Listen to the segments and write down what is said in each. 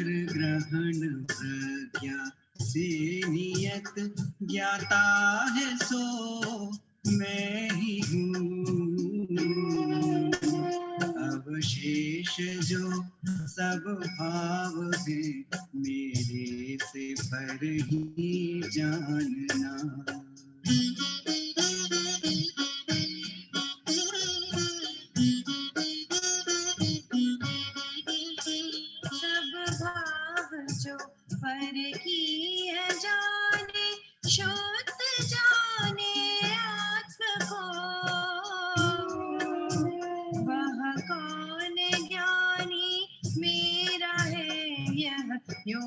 ग्रहण प्रज्ञा से नियत ज्ञाता है सो मैं ही हूँ। अवशेष जो सब भाव है मेरे से पर ही जानना। जो पर की जाने श्रोत जाने आत्म को वह कौन ज्ञानी मेरा है यह यो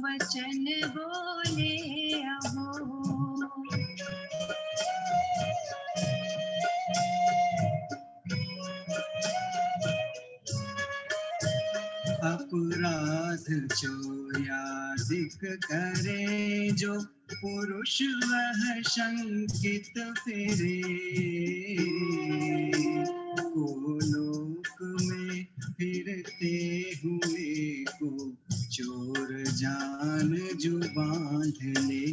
वचन बोले अहो। अपराध चोर्याधिक करे जो पुरुष वह शंकित फिरे। को लोक में फिरते हुए को चोर जान जो बांध ले।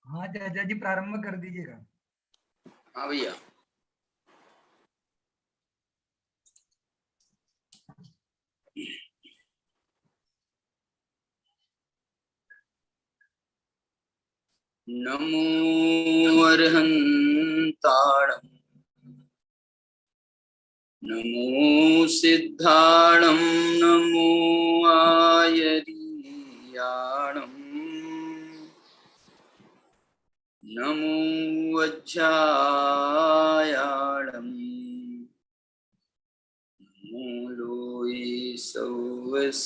हाँ चाचा जी प्रारंभ कर दीजिएगा। हाँ भैया। नमो अर्हन्ताणं नमो सिद्धाणं नमो आयर्याणं नमो वज्रायाणं नमो लोये सौवसाहूणम्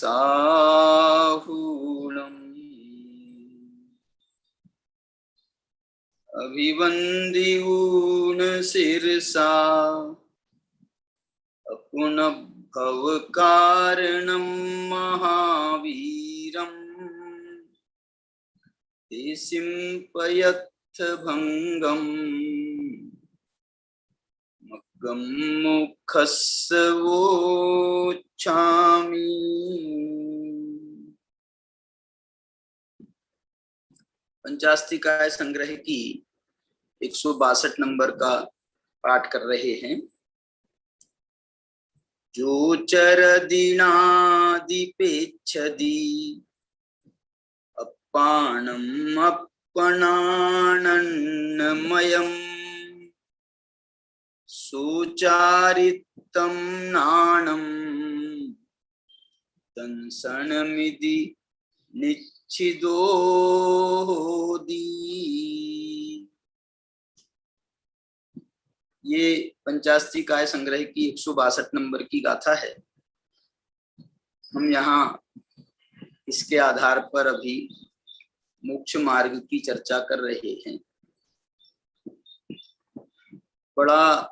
अभिवन्द्यून शिरसा अपुनभव कारणं महावीरम् सिंपयत्थ भंगम मग्गम मुखस्वोच्छामि। पंचास्तिकाय संग्रह की 162 नंबर का पाठ कर रहे हैं। जो चर दीनादिपेच्छति अपानम् अपनानन्नमयम् सुचारितं नाणं दंसनमिति निच्छिदोदि। ये पंचास्तिकाय संग्रह की 162 नंबर की गाथा है। हम यहाँ इसके आधार पर अभी मोक्ष मार्ग की चर्चा कर रहे हैं। बड़ा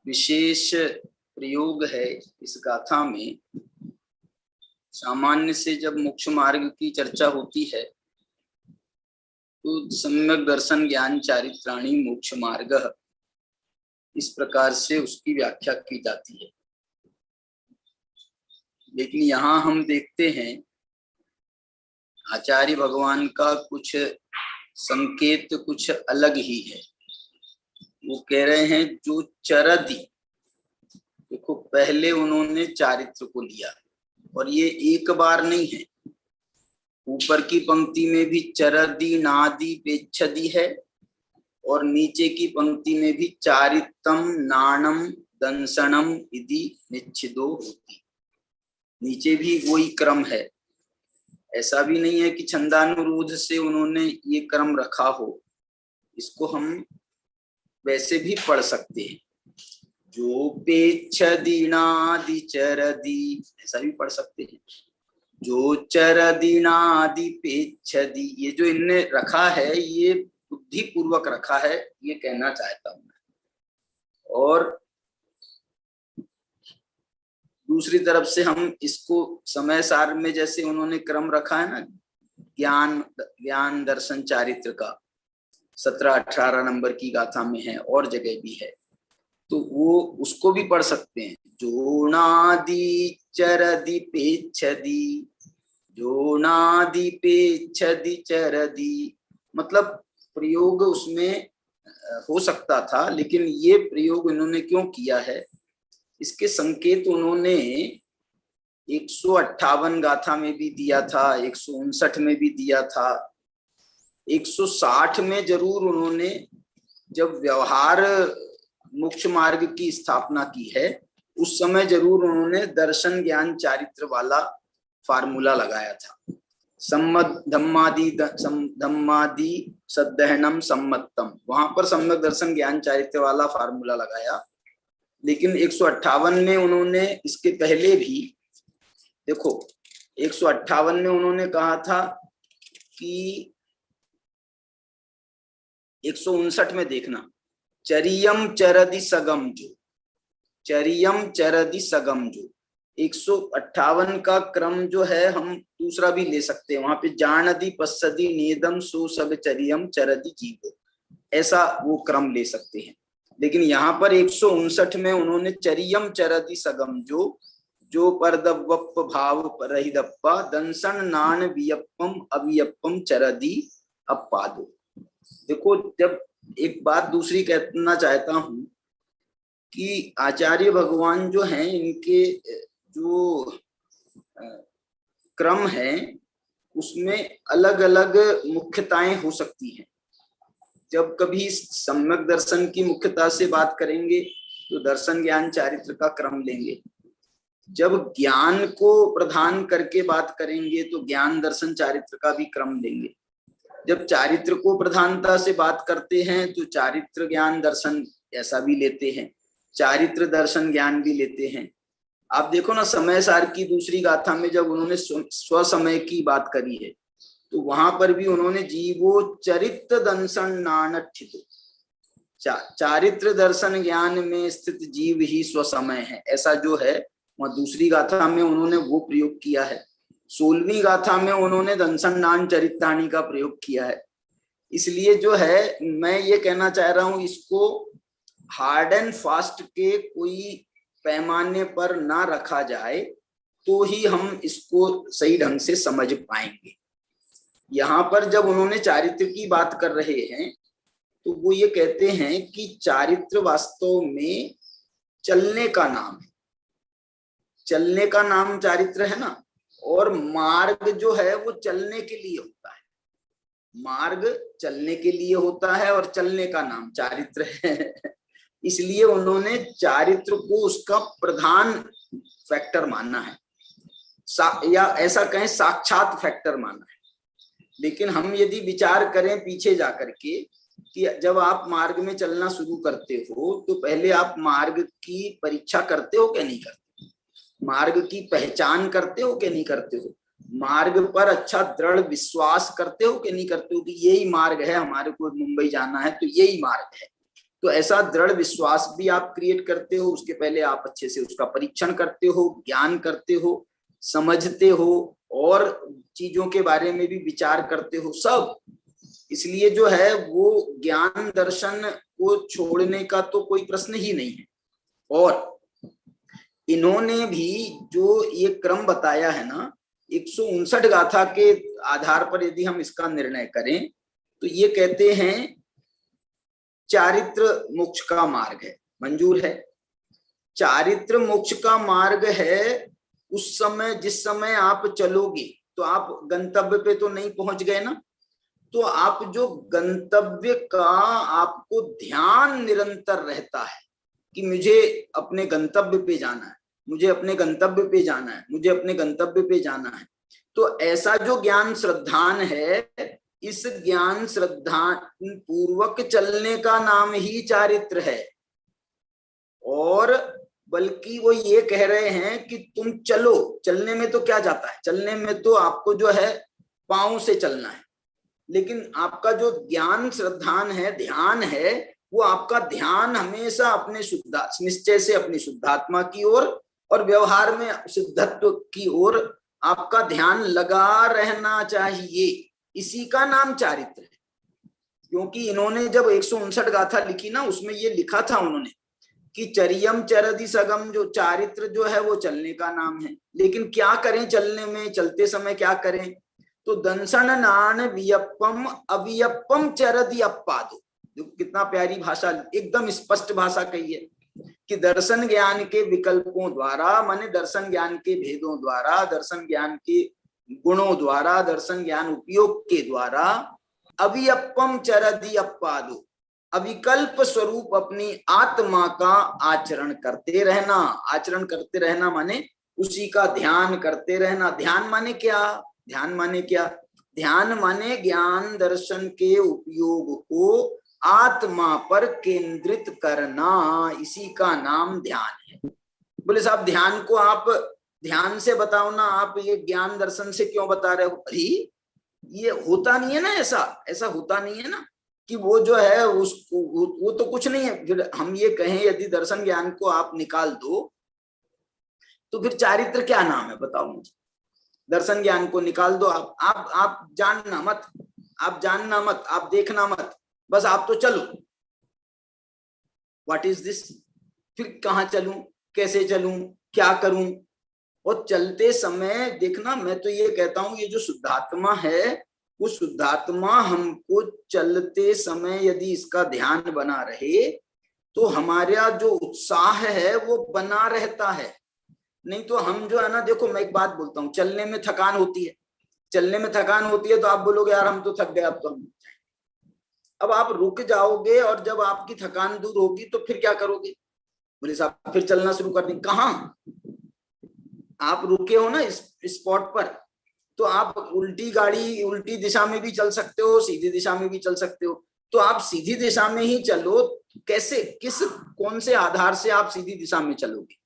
विशेष प्रयोग है इस गाथा में। सामान्य से जब मोक्ष मार्ग की चर्चा होती है तो सम्यक दर्शन ज्ञान चारित्राणी मोक्ष मार्ग, इस प्रकार से उसकी व्याख्या की जाती है। लेकिन यहाँ हम देखते हैं आचार्य भगवान का कुछ संकेत कुछ अलग ही है। वो कह रहे हैं जो चरदि, देखो पहले उन्होंने चारित्र को लिया और ये एक बार नहीं है। ऊपर की पंक्ति में भी चरदि नादि पेच्छदि है और नीचे की पंक्ति में भी चारितम नाणम दंसनम इति निच्छिदो होती। नीचे भी वही क्रम है। ऐसा भी नहीं है कि छंदानुरोध से उन्होंने ये क्रम रखा हो। इसको हम वैसे भी पढ़ सकते हैं। जो पेच्छदीनादि चरदी, ऐसा भी पढ़ सकते हैं। जो चरदीनादि पेच्छदी, ये जो इनने रखा है ये बुद्धि पूर्वक रखा है, ये कहना चाहता हूं मैं। और दूसरी तरफ से हम इसको समय सार में जैसे उन्होंने क्रम रखा है ना, ज्ञान दर्शन चारित्र का 17-18 नंबर की गाथा में है और जगह भी है, तो वो उसको भी पढ़ सकते हैं। जोनादि चरदि पेच्छदि, जोनादि पेच्छदि चरदि, मतलब प्रयोग उसमें हो सकता था, लेकिन ये प्रयोग इन्होंने क्यों किया है, इसके संकेत उन्होंने 158 गाथा में भी दिया था, 159 में भी दिया था, 160 में जरूर उन्होंने जब व्यवहार मोक्ष मार्ग की स्थापना की है उस समय जरूर उन्होंने दर्शन ज्ञान चारित्र वाला फार्मूला लगाया था। सम्मत धम्मादि सद्दहनम सम्मतम, वहां पर सम्यक दर्शन ज्ञान चारित्र वाला फार्मूला लगाया। लेकिन 158 में उन्होंने इसके पहले भी देखो, 158 में उन्होंने कहा था कि 159 में देखना, चरियम चरदि सगम जो, चरियम चरदि सगम जो, 158 का क्रम जो है हम दूसरा भी ले सकते हैं। वहां पे जानदि पश्यदि नेदम सो सब चरियम चरदि जीवो, ऐसा वो क्रम ले सकते हैं। लेकिन यहाँ पर 159 में उन्होंने चरियम चरदि सगम जो परदवप भाव परहिदप्पा दंसन नान वियप्पम अवियप्पम चरदि अपादो। देखो, जब एक बात दूसरी कहना चाहता हूं कि आचार्य भगवान जो हैं, इनके जो क्रम है उसमें अलग अलग मुख्यताएं हो सकती हैं। जब कभी सम्यक दर्शन की मुख्यता से बात करेंगे तो दर्शन ज्ञान चारित्र का क्रम लेंगे, जब ज्ञान को प्रधान करके बात करेंगे तो ज्ञान दर्शन चारित्र का भी क्रम लेंगे, जब चारित्र को प्रधानता से बात करते हैं तो चारित्र ज्ञान दर्शन ऐसा भी लेते हैं, चारित्र दर्शन ज्ञान भी लेते हैं। आप देखो ना, समय सार की दूसरी गाथा में जब उन्होंने स्वसमय की बात करी है तो वहां पर भी उन्होंने जीवो चरित्र दंसन नानठितो, चारित्र दर्शन ज्ञान में स्थित जीव ही स्वसमय है, ऐसा जो है वह दूसरी गाथा में उन्होंने वो प्रयोग किया है। 16वीं गाथा में उन्होंने दंसन नान चरित्राणी का प्रयोग किया है। इसलिए जो है मैं ये कहना चाह रहा हूं, इसको हार्ड एंड फास्ट के कोई पैमाने पर ना रखा जाए तो ही हम इसको सही ढंग से समझ पाएंगे। यहाँ पर जब उन्होंने चारित्र की बात कर रहे हैं तो वो ये कहते हैं कि चारित्र वास्तव में चलने का नाम है, चलने का नाम चारित्र है ना, और मार्ग जो है वो चलने के लिए होता है, मार्ग चलने के लिए होता है और चलने का नाम चारित्र है। इसलिए उन्होंने चारित्र को उसका प्रधान फैक्टर मानना है, या ऐसा कहें साक्षात फैक्टर मानना है। लेकिन हम यदि विचार करें पीछे जाकर के कि जब आप मार्ग में चलना शुरू करते हो तो पहले आप मार्ग की परीक्षा करते हो क्या नहीं करते, मार्ग की पहचान करते हो क्या नहीं करते हो, मार्ग पर अच्छा दृढ़ विश्वास करते हो कि नहीं करते हो कि यही मार्ग है, हमारे को मुंबई जाना है तो यही मार्ग है। तो ऐसा दृढ़ विश्वास भी आप क्रिएट करते हो, उसके पहले आप अच्छे से उसका परीक्षण करते हो, ज्ञान करते हो, समझते हो और चीजों के बारे में भी विचार करते हो सब। इसलिए जो है वो ज्ञान दर्शन को छोड़ने का तो कोई प्रश्न ही नहीं है। और इन्होंने भी जो ये क्रम बताया है ना, 159 गाथा के आधार पर यदि हम इसका निर्णय करें तो ये कहते हैं चारित्र मोक्ष का मार्ग है, मंजूर है। चारित्र मोक्ष का मार्ग है उस समय, जिस समय आप चलोगे तो आप गंतव्य पे तो नहीं पहुंच गए ना, तो आप जो गंतव्य का आपको ध्यान निरंतर रहता है कि मुझे अपने गंतव्य पे जाना है, मुझे अपने गंतव्य पे जाना है, मुझे अपने गंतव्य पे जाना है, तो ऐसा जो ज्ञान श्रद्धान है इस ज्ञान श्रद्धा पूर्वक चलने का नाम ही चारित्र है। और बल्कि वो ये कह रहे हैं कि तुम चलो, चलने में तो क्या जाता है, चलने में तो आपको जो है पांव से चलना है, लेकिन आपका जो ज्ञान श्रद्धान है, ध्यान है, वो आपका ध्यान हमेशा अपने शुद्ध निश्चय से अपनी शुद्धात्मा की ओर और व्यवहार में सिद्धत्व की ओर आपका ध्यान लगा रहना चाहिए। इसी का नाम चारित्र है। क्योंकि इन्होंने जब 159 गाथा लिखी ना, उसमें ये लिखा था उन्होंने कि चरियम चरदि सगम, जो चारित्र जो है वो चलने का नाम है। लेकिन क्या करें चलने में, चलते समय क्या करें? तो दंसन नान वियप्पम अवियप्पम चरदि अप्पादो, जो कितना प्यारी भाषा, एकदम स्पष्ट भाषा कही है कि दर्शन ज्ञान के विकल्पों द्वारा, माने दर्शन ज्ञान के भेदों द्वारा, दर्शन ज्ञान के गुणों द्वारा, दर्शन ज्ञान उपयोग के द्वारा अवियप्पम चरदि अप्पादो, अविकल्प स्वरूप अपनी आत्मा का आचरण करते रहना। आचरण करते रहना माने उसी का ध्यान करते रहना। ध्यान माने क्या? ध्यान माने क्या? ध्यान माने ज्ञान दर्शन के उपयोग को आत्मा पर केंद्रित करना, इसी का नाम ध्यान है। बोले साहब ध्यान को आप ध्यान से बताओ ना, आप ये ज्ञान दर्शन से क्यों बता रहे हो? अरे ये होता नहीं है ना, ऐसा होता नहीं है ना कि वो जो है उसको वो तो कुछ नहीं है। फिर हम ये कहें यदि दर्शन ज्ञान को आप निकाल दो तो फिर चारित्र क्या नाम है बताओ मुझे? दर्शन ज्ञान को निकाल दो आप जानना मत, आप जानना मत, आप देखना मत, बस आप तो चलो। What is this? फिर कहाँ चलूं, कैसे चलूं, क्या करूं? और चलते समय देखना, मैं तो ये कहता हूं ये जो शुद्धात्मा है वो शुद्धात्मा हमको चलते समय यदि इसका ध्यान बना रहे तो हमारा जो उत्साह है वो बना रहता है। नहीं तो हम जो है ना, देखो मैं एक बात बोलता हूँ, चलने में थकान होती है, चलने में थकान होती है तो आप बोलोगे यार हम तो थक गए, अब तो हम अब आप रुक जाओगे और जब आपकी थकान दूर होगी तो फिर क्या करोगे? बोले साहब फिर चलना शुरू कर दें। कहाँ? आप रुके हो ना इस स्पॉट पर, तो आप उल्टी गाड़ी उल्टी दिशा में भी चल सकते हो, सीधी दिशा में भी चल सकते हो। तो आप सीधी दिशा में ही चलो। कैसे, किस कौन से आधार से आप सीधी दिशा में चलोगे?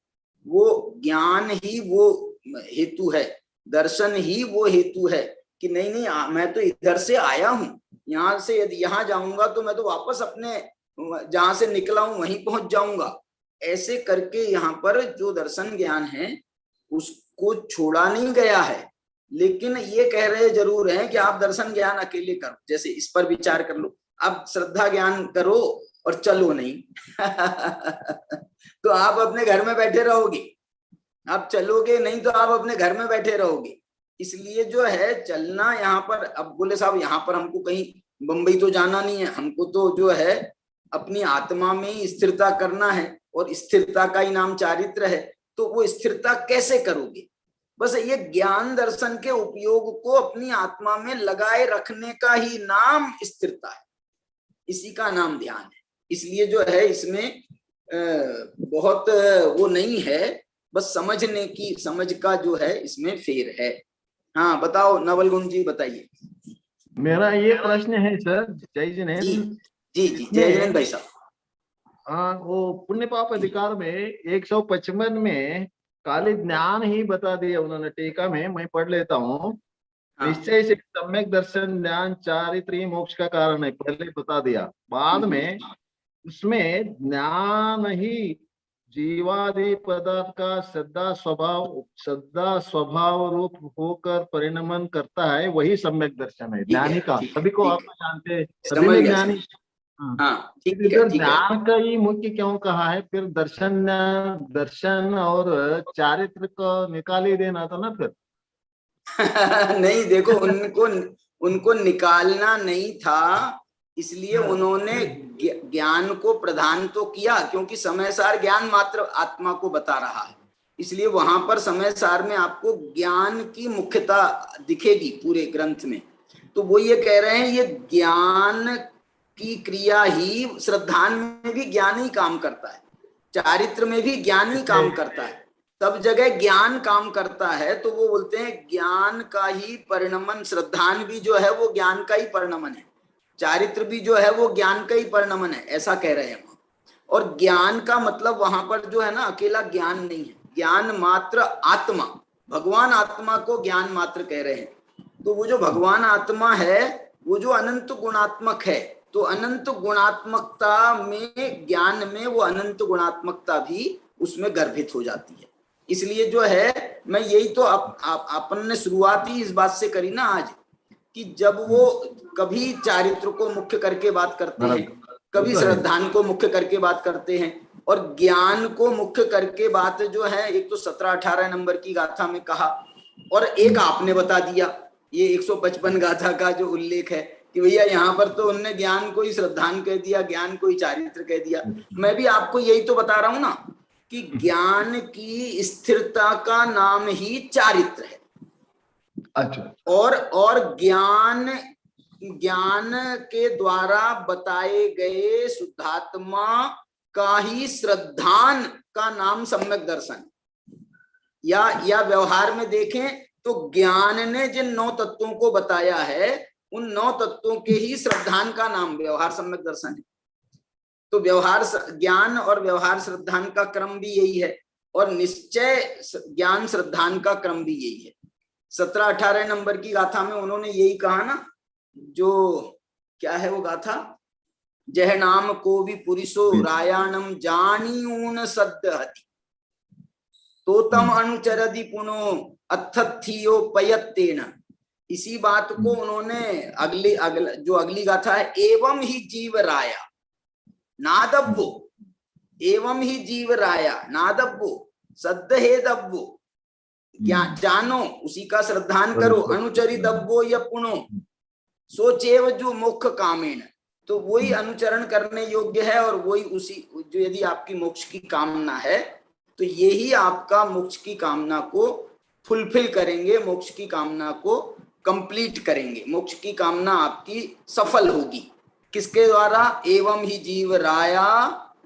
वो ज्ञान ही वो हेतु है, दर्शन ही वो हेतु है कि नहीं नहीं मैं तो इधर से आया हूं, यहाँ से यदि यहाँ जाऊंगा तो मैं तो वापस अपने जहां से निकला हूं वहीं पहुंच जाऊंगा। ऐसे करके यहाँ पर जो दर्शन ज्ञान है उसको छोड़ा नहीं गया है। लेकिन ये कह रहे जरूर हैं कि आप दर्शन ज्ञान अकेले करो। जैसे इस पर विचार कर लो, आप श्रद्धा ज्ञान करो और चलो नहीं तो आप अपने घर में बैठे रहोगे, आप चलोगे नहीं तो आप अपने घर में बैठे रहोगे। इसलिए जो है चलना यहाँ पर, अब बोले साहब यहाँ पर हमको कहीं बंबई तो जाना नहीं है, हमको तो जो है अपनी आत्मा में ही स्थिरता करना है और स्थिरता का ही नाम चारित्र है। तो वो स्थिरता कैसे करोगे? बस ये ज्ञान दर्शन के उपयोग को अपनी आत्मा में लगाए रखने का ही नाम स्थिरता है, इसी का नाम ध्यान है। इसलिए जो है इसमें बहुत वो नहीं है, बस समझने की, समझ का जो है इसमें फेर है। हाँ बताओ नवल गुण जी, बताइए। मेरा ये प्रश्न है सर, जय जिनेन्द्र जी जी जय जिनेन्द्र भाई साहब। हाँ, वो पुण्य पाप अधिकार में 155 में खाली ज्ञान ही बता दिया उन्होंने टीका में, मैं पढ़ लेता हूँ। निश्चय से सम्यक दर्शन ज्ञान चारित्र मोक्ष का कारण है, पहले बता दिया। बाद में उसमें ज्ञान ही जीवादि पदार्थ का सदा स्वभाव रूप होकर परिणमन करता है, वही सम्यक दर्शन है ज्ञानी का। सभी को आप जानते हैं, सभी में ज्ञानी। ज्ञान का ही मुख्य क्यों कहा है? फिर दर्शन और चारित्र को निकाल ही देना था ना फिर नहीं देखो, उनको निकालना नहीं था, इसलिए उन्होंने ज्ञान को प्रदान तो किया, क्योंकि समय सार ज्ञान मात्र आत्मा को बता रहा है। इसलिए वहां पर समय सार में आपको ज्ञान की मुख्यता दिखेगी पूरे ग्रंथ में। तो वो ये कह रहे हैं ये ज्ञान की क्रिया ही, श्रद्धान में भी ज्ञान ही काम करता है, चारित्र में भी ज्ञान ही काम करता है। सब जगह ज्ञान काम करता है, तो वो बोलते हैं ज्ञान का ही परिणमन, श्रद्धान भी जो है वो ज्ञान का ही परिणमन है, चारित्र भी जो है वो ज्ञान का ही परिणमन है, ऐसा कह रहे हैं। और ज्ञान का मतलब वहां पर जो है ना अकेला ज्ञान नहीं है, ज्ञान मात्र आत्मा, भगवान आत्मा को ज्ञान मात्र कह रहे हैं। तो वो जो भगवान आत्मा है वो जो अनंत गुणात्मक है, तो अनंत गुणात्मकता में, ज्ञान में वो अनंत गुणात्मकता भी उसमें गर्भित हो जाती है। इसलिए जो है मैं यही तो अपन ने शुरुआत ही इस बात से करी ना आज, कि जब वो कभी चारित्र को मुख्य करके बात करते हैं, कभी श्रद्धान को मुख्य करके बात करते हैं, और ज्ञान को मुख्य करके बात जो है, एक तो 17-18 नंबर की गाथा में कहा, और एक आपने बता दिया ये 155 गाथा का जो उल्लेख है कि भैया यहाँ पर तो उनने ज्ञान को ही श्रद्धान कह दिया, ज्ञान को ही चारित्र कह दिया। मैं भी आपको यही तो बता रहा हूं ना कि ज्ञान की स्थिरता का नाम ही चारित्र है। अच्छा। और ज्ञान के द्वारा बताए गए शुद्धात्मा का ही श्रद्धान का नाम सम्यक दर्शन, या व्यवहार में देखें तो ज्ञान ने जिन 9 तत्वों को बताया है, उन 9 तत्वों के ही श्रद्धान का नाम व्यवहार सम्यक दर्शन है। तो व्यवहार ज्ञान और व्यवहार श्रद्धान का क्रम भी यही है, और निश्चय ज्ञान श्रद्धान का क्रम भी यही है। 17-18 नंबर की गाथा में उन्होंने यही कहा ना, जो क्या है वो गाथा, जह नाम को भी पुरुषो रायाणम जानी ऊन सद्दहति तो तम अनुचरदि पुनो अथथियो पयत्तेन। इसी बात को उन्होंने अगली गाथा है, एवं ही जीव राया नादब्बो, एवं ही जीव राया नादब्बो सद्दहेदब्बो, ज्ञान जानो उसी का श्रद्धान करो, अनुचरी दब्बो या पुनो सोचेव जो मुख्य कामेन। तो वही अनुचरण करने योग्य है, और वही उसी जो, यदि आपकी मोक्ष की कामना है तो यही आपका मोक्ष की कामना को फुलफिल करेंगे, मोक्ष की कामना को कंप्लीट करेंगे, मोक्ष की कामना आपकी सफल होगी। किसके द्वारा? एवं ही जीव राया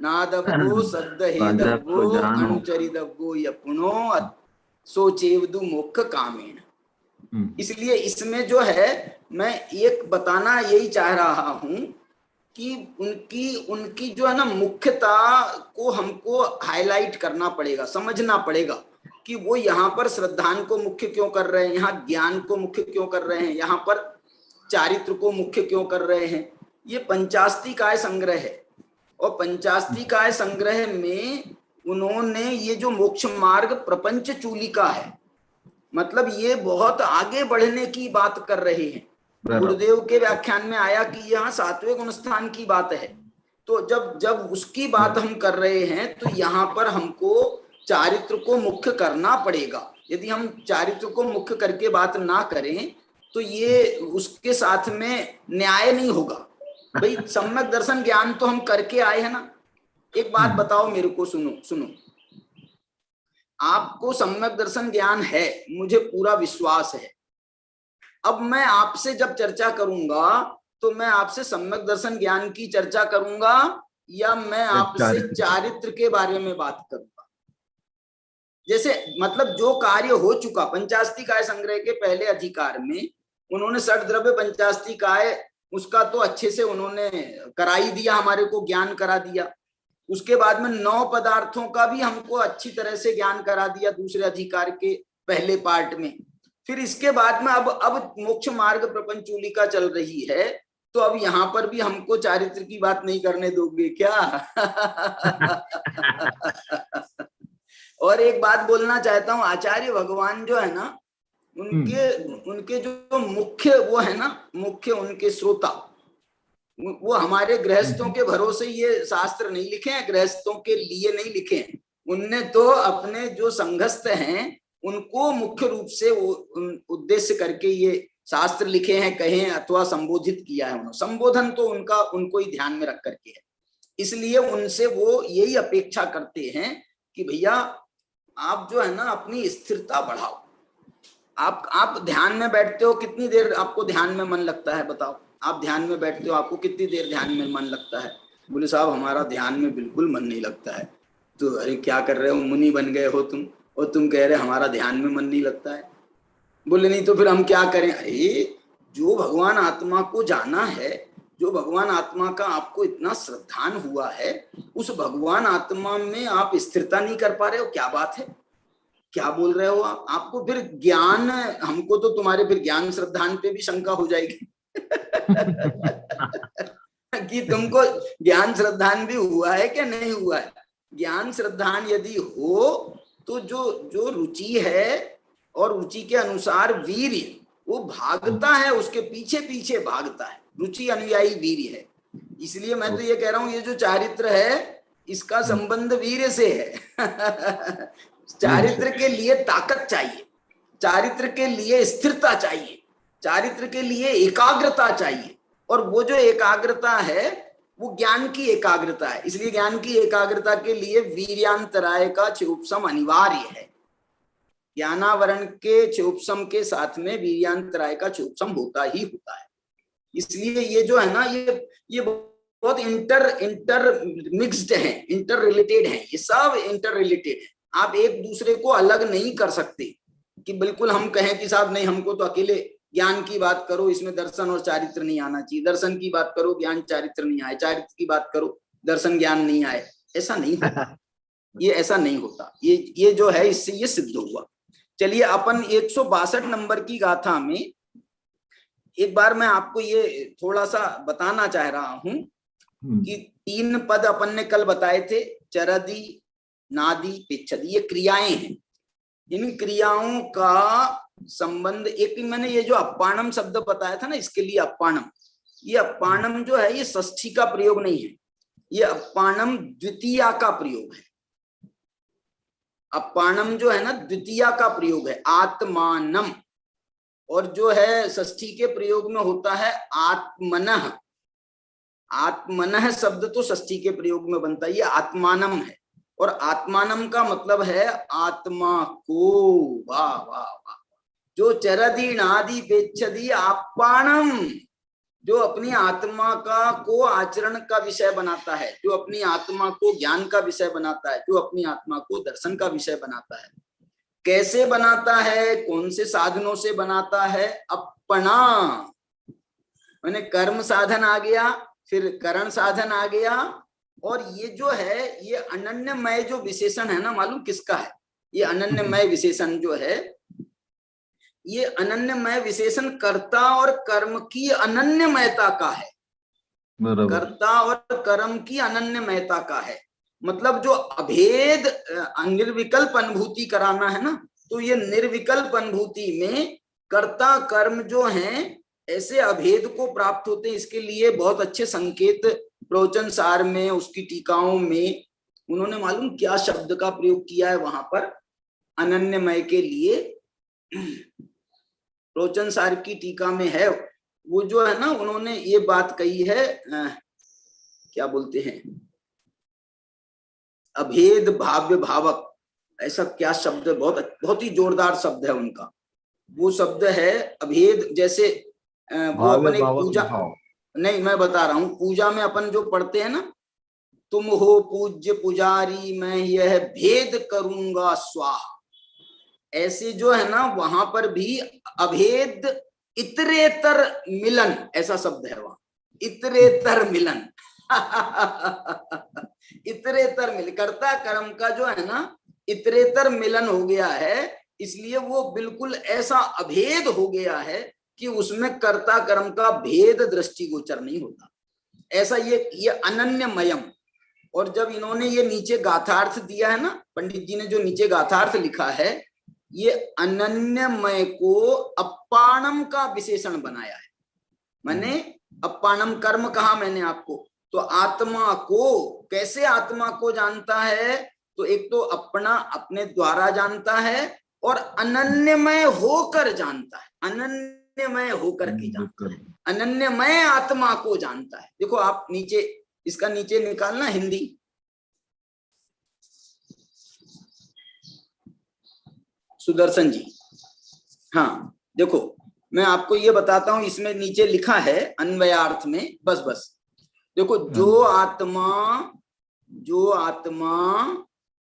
नादब्बो सद्दहेदब्बो अनुचरिदब्बो यपुनो सोचेवदु मुख्य कामेन। इसलिए इसमें जो है मैं एक बताना यही चाह रहा हूं कि उनकी जो है ना मुख्यता को हमको हाईलाइट करना पड़ेगा, समझना पड़ेगा कि वो यहाँ पर श्रद्धान को मुख्य क्यों कर रहे हैं, यहाँ ज्ञान को मुख्य क्यों कर रहे हैं, यहाँ पर चारित्र को मुख्य क्यों कर रहे हैं। ये पंचास्तिकाय संग्रह है, और पंचास्तिकाय संग्रह में उन्होंने ये जो मोक्ष मार्ग प्रपंच चूलिका है, मतलब ये बहुत आगे बढ़ने की बात कर रहे हैं। गुरुदेव के व्याख्यान में आया कि यहाँ 7वें गुण स्थान की बात है, तो जब उसकी बात हम कर रहे हैं तो यहाँ पर हमको चारित्र को मुख्य करना पड़ेगा। यदि हम चारित्र को मुख्य करके बात ना करें तो ये उसके साथ में न्याय नहीं होगा। भाई सम्यक दर्शन ज्ञान तो हम करके आए हैं ना। एक बात बताओ मेरे को, सुनो, आपको सम्यक दर्शन ज्ञान है, मुझे पूरा विश्वास है। अब मैं आपसे जब चर्चा करूंगा तो मैं आपसे सम्यक दर्शन ज्ञान की चर्चा करूंगा या मैं आपसे चारित्र के बारे में बात करूंगा। जैसे मतलब जो कार्य हो चुका पंचास्तिकाय संग्रह के पहले अधिकार में उन्होंने षट द्रव्य पंचास्तिकाय उसका तो अच्छे से उन्होंने कराई दिया, हमारे को ज्ञान करा दिया। उसके बाद में 9 पदार्थों का भी हमको अच्छी तरह से ज्ञान करा दिया दूसरे अधिकार के पहले पार्ट में। फिर इसके बाद में अब मोक्ष मार्ग प्रपंचूलिका चल रही है, तो अब यहाँ पर भी हमको चारित्र की बात नहीं करने दोगे क्या? और एक बात बोलना चाहता हूँ, आचार्य भगवान जो है ना उनके जो मुख्य वो है ना, मुख्य उनके श्रोता वो हमारे गृहस्थों के भरोसे ये शास्त्र नहीं लिखे हैं, गृहस्थों के लिए नहीं लिखे हैं। उनने तो अपने जो संघस्थ हैं उनको मुख्य रूप से वो उद्देश्य करके ये शास्त्र लिखे हैं, कहें अथवा संबोधित किया है उन्होंने। संबोधन तो उनको ही ध्यान में रख करके है। इसलिए उनसे वो यही अपेक्षा करते हैं कि भैया आप जो है ना अपनी स्थिरता बढ़ाओ। आप ध्यान में बैठते हो, कितनी देर आपको ध्यान में मन लगता है बताओ? आप ध्यान में बैठते हो, आपको कितनी देर ध्यान में मन लगता है? बोले साहब हमारा ध्यान में बिल्कुल मन नहीं लगता है। तो अरे क्या कर रहे हो, मुनि बन गए हो तुम? और तुम कह रहे हमारा ध्यान में मन नहीं लगता है। बोले नहीं तो फिर हम क्या करें? अरे जो भगवान आत्मा को जाना है, जो भगवान आत्मा का आपको इतना श्रद्धान हुआ है, उस भगवान आत्मा में आप स्थिरता नहीं कर पा रहे हो, क्या बात है? क्या बोल रहे हो आप? आपको फिर ज्ञान, हमको तो तुम्हारे फिर ज्ञान श्रद्धान पे भी शंका हो जाएगी कि तुमको ज्ञान श्रद्धान भी हुआ है क्या नहीं हुआ है। ज्ञान श्रद्धान यदि हो तो जो जो रुचि है और रुचि के अनुसार वीर्य वो भागता है, उसके पीछे पीछे भागता है, रुचि अनुयायी वीर्य है। इसलिए मैं तो ये कह रहा हूं, ये जो चारित्र है इसका संबंध वीर्य से है चारित्र के लिए ताकत चाहिए, चारित्र के लिए स्थिरता चाहिए, चारित्र के लिए एकाग्रता चाहिए, और वो जो एकाग्रता है वो ज्ञान की एकाग्रता है। इसलिए ज्ञान की एकाग्रता के लिए वीर्यांतराय का क्षोपसम अनिवार्य है। ज्ञानावरण के क्षोपसम के साथ में वीर्यांतराय का क्षोपसम होता ही होता है। इसलिए ये जो है ना, ये बहुत इंटर मिक्स्ड है, इंटर रिलेटेड है, ये सब इंटर रिलेटेड है। आप एक दूसरे को अलग नहीं कर सकते कि बिल्कुल हम कहें कि साहब नहीं, हमको तो अकेले ज्ञान की बात करो, इसमें दर्शन और चारित्र नहीं आना चाहिए, दर्शन की बात करो ज्ञान चारित्र नहीं आए, चारित्र की बात करो दर्शन ज्ञान नहीं आए। ऐसा नहीं होता, ये ऐसा नहीं होता। ये जो है इससे ये सिद्ध हुआ। चलिए अपन 162 नंबर की गाथा में एक बार मैं आपको ये थोड़ा सा बताना चाह रहा हूं कि 3 पद अपन ने कल बताए थे, चरदी, नादी, पिच्छदी, ये क्रियाएं हैं। इन क्रियाओं का संबंध, एक मैंने ये जो अप्पाणम शब्द बताया था ना, इसके लिए अप्पाणम, ये अप्पाणम जो है ये षष्ठी का प्रयोग नहीं है, ये अप्पाणम द्वितीया का प्रयोग है। अप्पाणम जो है ना द्वितीया का प्रयोग है, आत्मानम, और जो है षष्ठी के प्रयोग में होता है आत्मनः। आत्मनः शब्द तो षष्ठी के प्रयोग में बनता है, ये आत्मानम है, और आत्मानम का मतलब है आत्मा को। वाह वाह वाह। जो चरदी नादि पेच्छदी अप्पाणम, जो अपनी आत्मा को आचरण का विषय बनाता है, जो अपनी आत्मा को ज्ञान का विषय बनाता है, जो अपनी आत्मा को दर्शन का विषय बनाता है। कैसे बनाता है, कौन से साधनों से बनाता है? अपना, मैंने कर्म साधन आ गया, फिर करण साधन आ गया, और ये जो है ये अनन्यमय जो विशेषण है ना, मालूम किसका है? ये अनन्यमय विशेषण जो है, ये अनन्यमय विशेषण कर्ता और कर्म की अनन्यमयता का है। कर्ता और कर्म की अनन्यमयता का है, मतलब जो अभेद निर्विकल्प अनुभूति कराना है ना, तो ये निर्विकल्प अनुभूति में कर्ता कर्म जो हैं ऐसे अभेद को प्राप्त होते हैं। इसके लिए बहुत अच्छे संकेत प्रवचन सार में, उसकी टीकाओं में उन्होंने मालूम क्या शब्द का प्रयोग किया है वहां पर अनन्यमय के लिए। प्रवचन सार की टीका में है, वो जो है ना उन्होंने ये बात कही है, क्या बोलते हैं, अभेद भाव्य भावक, ऐसा क्या शब्द, बहुत ही जोरदार शब्द है उनका। वो शब्द है अभेद, जैसे वो अपन एक पूजा, नहीं मैं बता रहा हूं, पूजा में अपन जो पढ़ते हैं ना, तुम हो पूज्य पुजारी मैं यह भेद करूंगा स्वाहा, ऐसे जो है ना वहां पर भी अभेद इतरेतर मिलन, ऐसा शब्द है वहां, इतरेतर मिलन इतरेतर मिलन, कर्ता कर्म का जो है ना इतरेतर मिलन हो गया है, इसलिए वो बिल्कुल ऐसा अभेद हो गया है कि उसमें कर्ता कर्म का भेद दृष्टिगोचर नहीं होता। ऐसा ये अनन्यमयम। और जब इन्होंने ये नीचे गाथार्थ दिया है ना, पंडित जी ने जो नीचे गाथार्थ लिखा है, ये अनन्यमय को अप्पाणम का विशेषण बनाया है। मैंने अप्पाणम कर्म कहा मैंने आपको, तो आत्मा को, कैसे आत्मा को जानता है, तो एक तो अपना अपने द्वारा जानता है और अनन्यमय होकर जानता है, अनन्यमय होकर के जानता है, अनन्यमय आत्मा को जानता है। देखो आप नीचे इसका नीचे निकालना हिंदी, सुदर्शन जी, हाँ देखो मैं आपको ये बताता हूं, इसमें नीचे लिखा है अन्वयार्थ में, बस देखो, जो आत्मा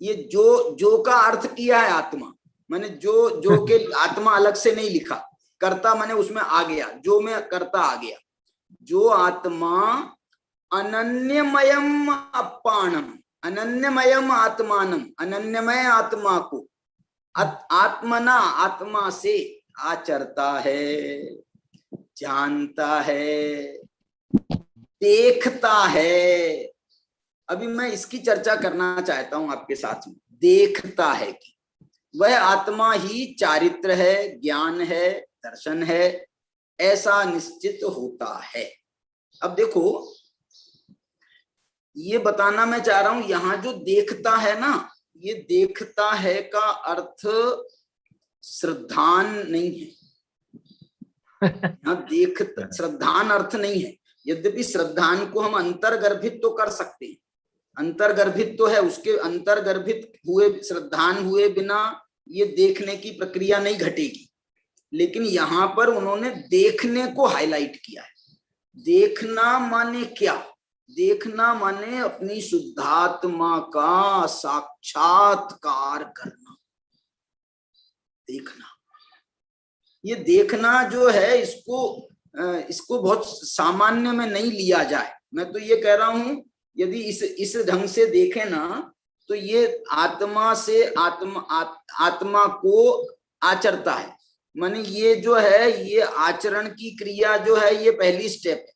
ये जो का अर्थ किया है आत्मा, मैंने जो के आत्मा अलग से नहीं लिखा, कर्ता मैंने उसमें आ गया, जो में कर्ता आ गया। जो आत्मा अनन्यमयम अपाणम, अनन्यमयम आत्मानम, अनन्यमय आत्मा को आत्मना, आत्मा से आचरता है, जानता है, देखता है। अभी मैं इसकी चर्चा करना चाहता हूं आपके साथ में। देखता है कि वह आत्मा ही चारित्र है, ज्ञान है, दर्शन है, ऐसा निश्चित होता है। अब देखो, ये बताना मैं चाह रहा हूं, यहां जो देखता है ना, ये देखता है का अर्थ श्रद्धान नहीं है। यहाँ देखता श्रद्धान अर्थ नहीं है। यद्यपि श्रद्धान को हम अंतर्गर्भित तो कर सकते हैं, अंतर्गर्भित तो है, उसके अंतर्गर्भित हुए श्रद्धान हुए बिना ये देखने की प्रक्रिया नहीं घटेगी। लेकिन यहाँ पर उन्होंने देखने को हाईलाइट किया है। देखना माने क्या? देखना माने अपनी शुद्धात्मा का साक्षात्कार करना। देखना, ये देखना जो है, इसको बहुत सामान्य में नहीं लिया जाए। मैं तो ये कह रहा हूं, यदि इस ढंग से देखें ना, तो ये आत्मा से आत्मा को आचरता है। माने ये जो है, ये आचरण की क्रिया जो है, ये पहली स्टेप है,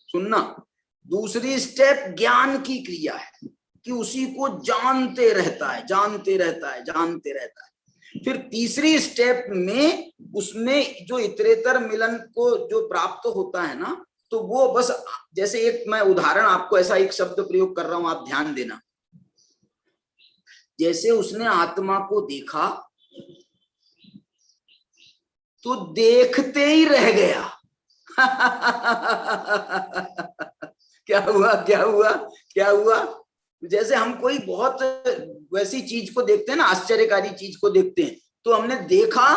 सुनना। दूसरी स्टेप ज्ञान की क्रिया है कि उसी को जानते रहता है, जानते रहता है, जानते रहता है। फिर तीसरी स्टेप में उसमें जो इतरेतर मिलन को जो प्राप्त होता है ना, तो वो बस, जैसे एक मैं उदाहरण आपको ऐसा एक शब्द प्रयोग कर रहा हूं, आप ध्यान देना। जैसे उसने आत्मा को देखा तो देखते ही रह गया। क्या हुआ, क्या हुआ, क्या हुआ? जैसे हम कोई बहुत वैसी चीज को देखते हैं ना, आश्चर्यकारी चीज को देखते हैं, तो हमने देखा,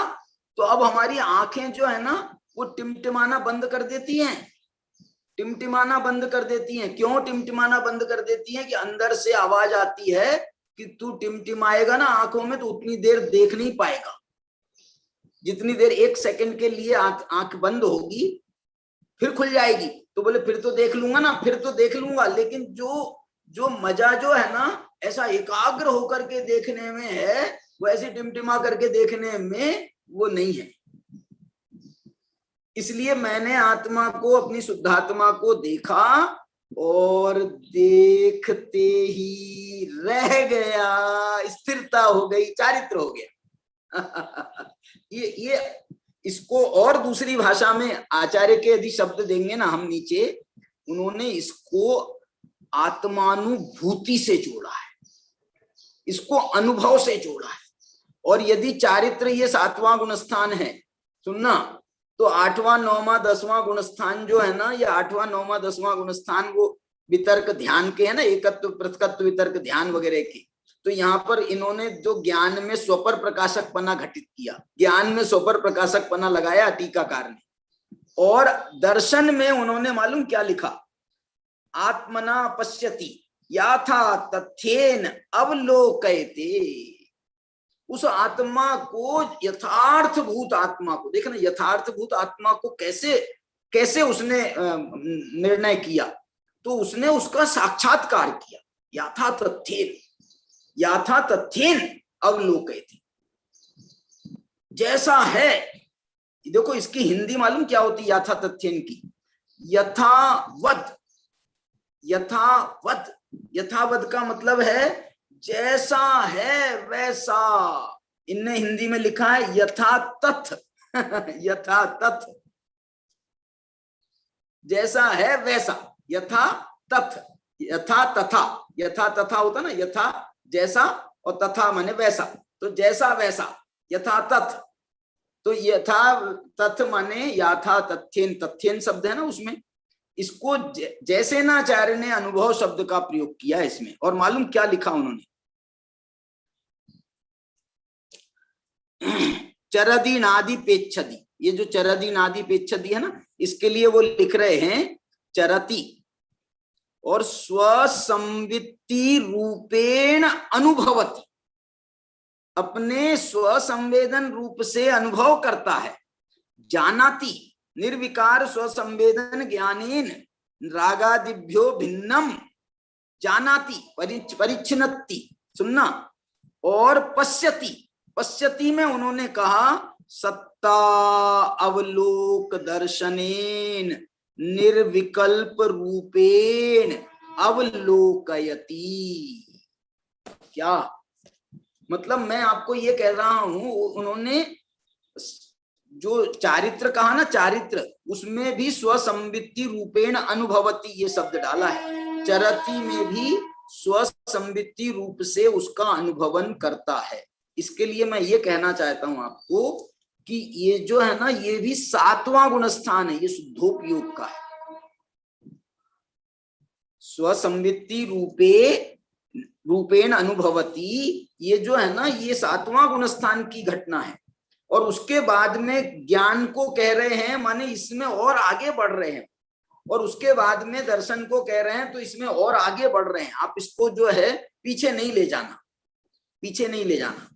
तो अब हमारी आंखें जो है ना, वो टिमटिमाना बंद कर देती हैं, टिमटिमाना बंद कर देती हैं। क्यों टिमटिमाना बंद कर देती हैं? कि अंदर से आवाज आती है कि तू टिमटिमाएगा ना आंखों में, तो उतनी देर देख नहीं पाएगा। जितनी देर 1 सेकंड के लिए आंख बंद होगी, फिर खुल जाएगी, तो बोले फिर तो देख लूंगा ना, फिर तो देख लूंगा। लेकिन जो मजा जो है ना, ऐसा एकाग्र होकर के देखने में है, वो ऐसे टिमटिमा करके देखने में वो नहीं है। इसलिए मैंने आत्मा को, अपनी शुद्धात्मा को देखा और देखते ही रह गया, स्थिरता हो गई, चारित्र हो गया। ये इसको और दूसरी भाषा में आचार्य के यदि शब्द देंगे ना हम नीचे, उन्होंने इसको आत्मानुभूति से जोड़ा है, इसको अनुभव से जोड़ा है। और यदि चारित्र ये 7वां गुणस्थान है, सुनना, तो 8वां 9वां 10वां गुणस्थान जो है ना, ये 8वां 9वां 10वां गुणस्थान वो वितर्क ध्यान के है ना, एकत्व पृथकत्व वितर्क ध्यान वगैरह के। तो यहाँ पर इन्होंने जो ज्ञान में स्वपर प्रकाशकपना घटित किया, ज्ञान में स्वपर प्रकाशकपना लगाया टीकाकार ने। और दर्शन में उन्होंने मालूम क्या लिखा? आत्मना पश्यति याथा तथ्येन अवलोकयते। उस आत्मा को, यथार्थभूत आत्मा को, देखना यथार्थभूत आत्मा को कैसे उसने निर्णय किया, तो उसने उसका साक्षात्कार किया। याथा तथ्येन अवलोकयति, जैसा है। देखो इसकी हिंदी मालूम क्या होती? याथा तथ्येन की यथावत। यथावत, यथावत का मतलब है जैसा है वैसा। इनने हिंदी में लिखा है यथा तथ। यथा तथ, जैसा है वैसा, यथा तथ, यथा तथा। यथा तथा होता ना, यथा जैसा और तथा माने वैसा, तो जैसा वैसा, यथा तथ। तो यथा तथ माने याथा तथ्येन, तथ्येन शब्द है ना उसमें, इसको जैसे नाचार्य ने अनुभव शब्द का प्रयोग किया इसमें। और मालूम क्या लिखा उन्होंने? चरदी नादि पेच्छदी, ये जो चरदी नादि पेच्छदी है ना, इसके लिए वो लिख रहे हैं चरति। और स्वसंवित्ति रूपेण अनुभवति, अपने स्वसंवेदन रूप से अनुभव करता है। जानाति निर्विकार स्वसंवेदन ज्ञानेन रागादिभ्यो भिन्नम जानाति परिच्छिन्नति, सुनना, और पश्यति, पश्यति में उन्होंने कहा सत्ता अवलोक दर्शनेन निर्विकल्प रूपेण अवलोकयति। क्या मतलब मैं आपको ये कह रहा हूं, उन्होंने जो चारित्र कहा ना, चारित्र, उसमें भी स्वसंवित्ति रूपेण अनुभवति ये शब्द डाला है। चरति में भी स्वसंवित्ति रूप से उसका अनुभवन करता है। इसके लिए मैं ये कहना चाहता हूं आपको कि ये जो है ना, ये भी 7वां गुणस्थान है, ये शुद्धोपयोग का है। स्वसंवित्ति रूपेण अनुभवति, ये जो है ना, ये 7वां गुणस्थान की घटना है। और उसके बाद में ज्ञान को कह रहे हैं, माने इसमें और आगे बढ़ रहे हैं, और उसके बाद में दर्शन को कह रहे हैं तो इसमें और आगे बढ़ रहे हैं। आप इसको जो है पीछे नहीं ले जाना, पीछे नहीं ले जाना।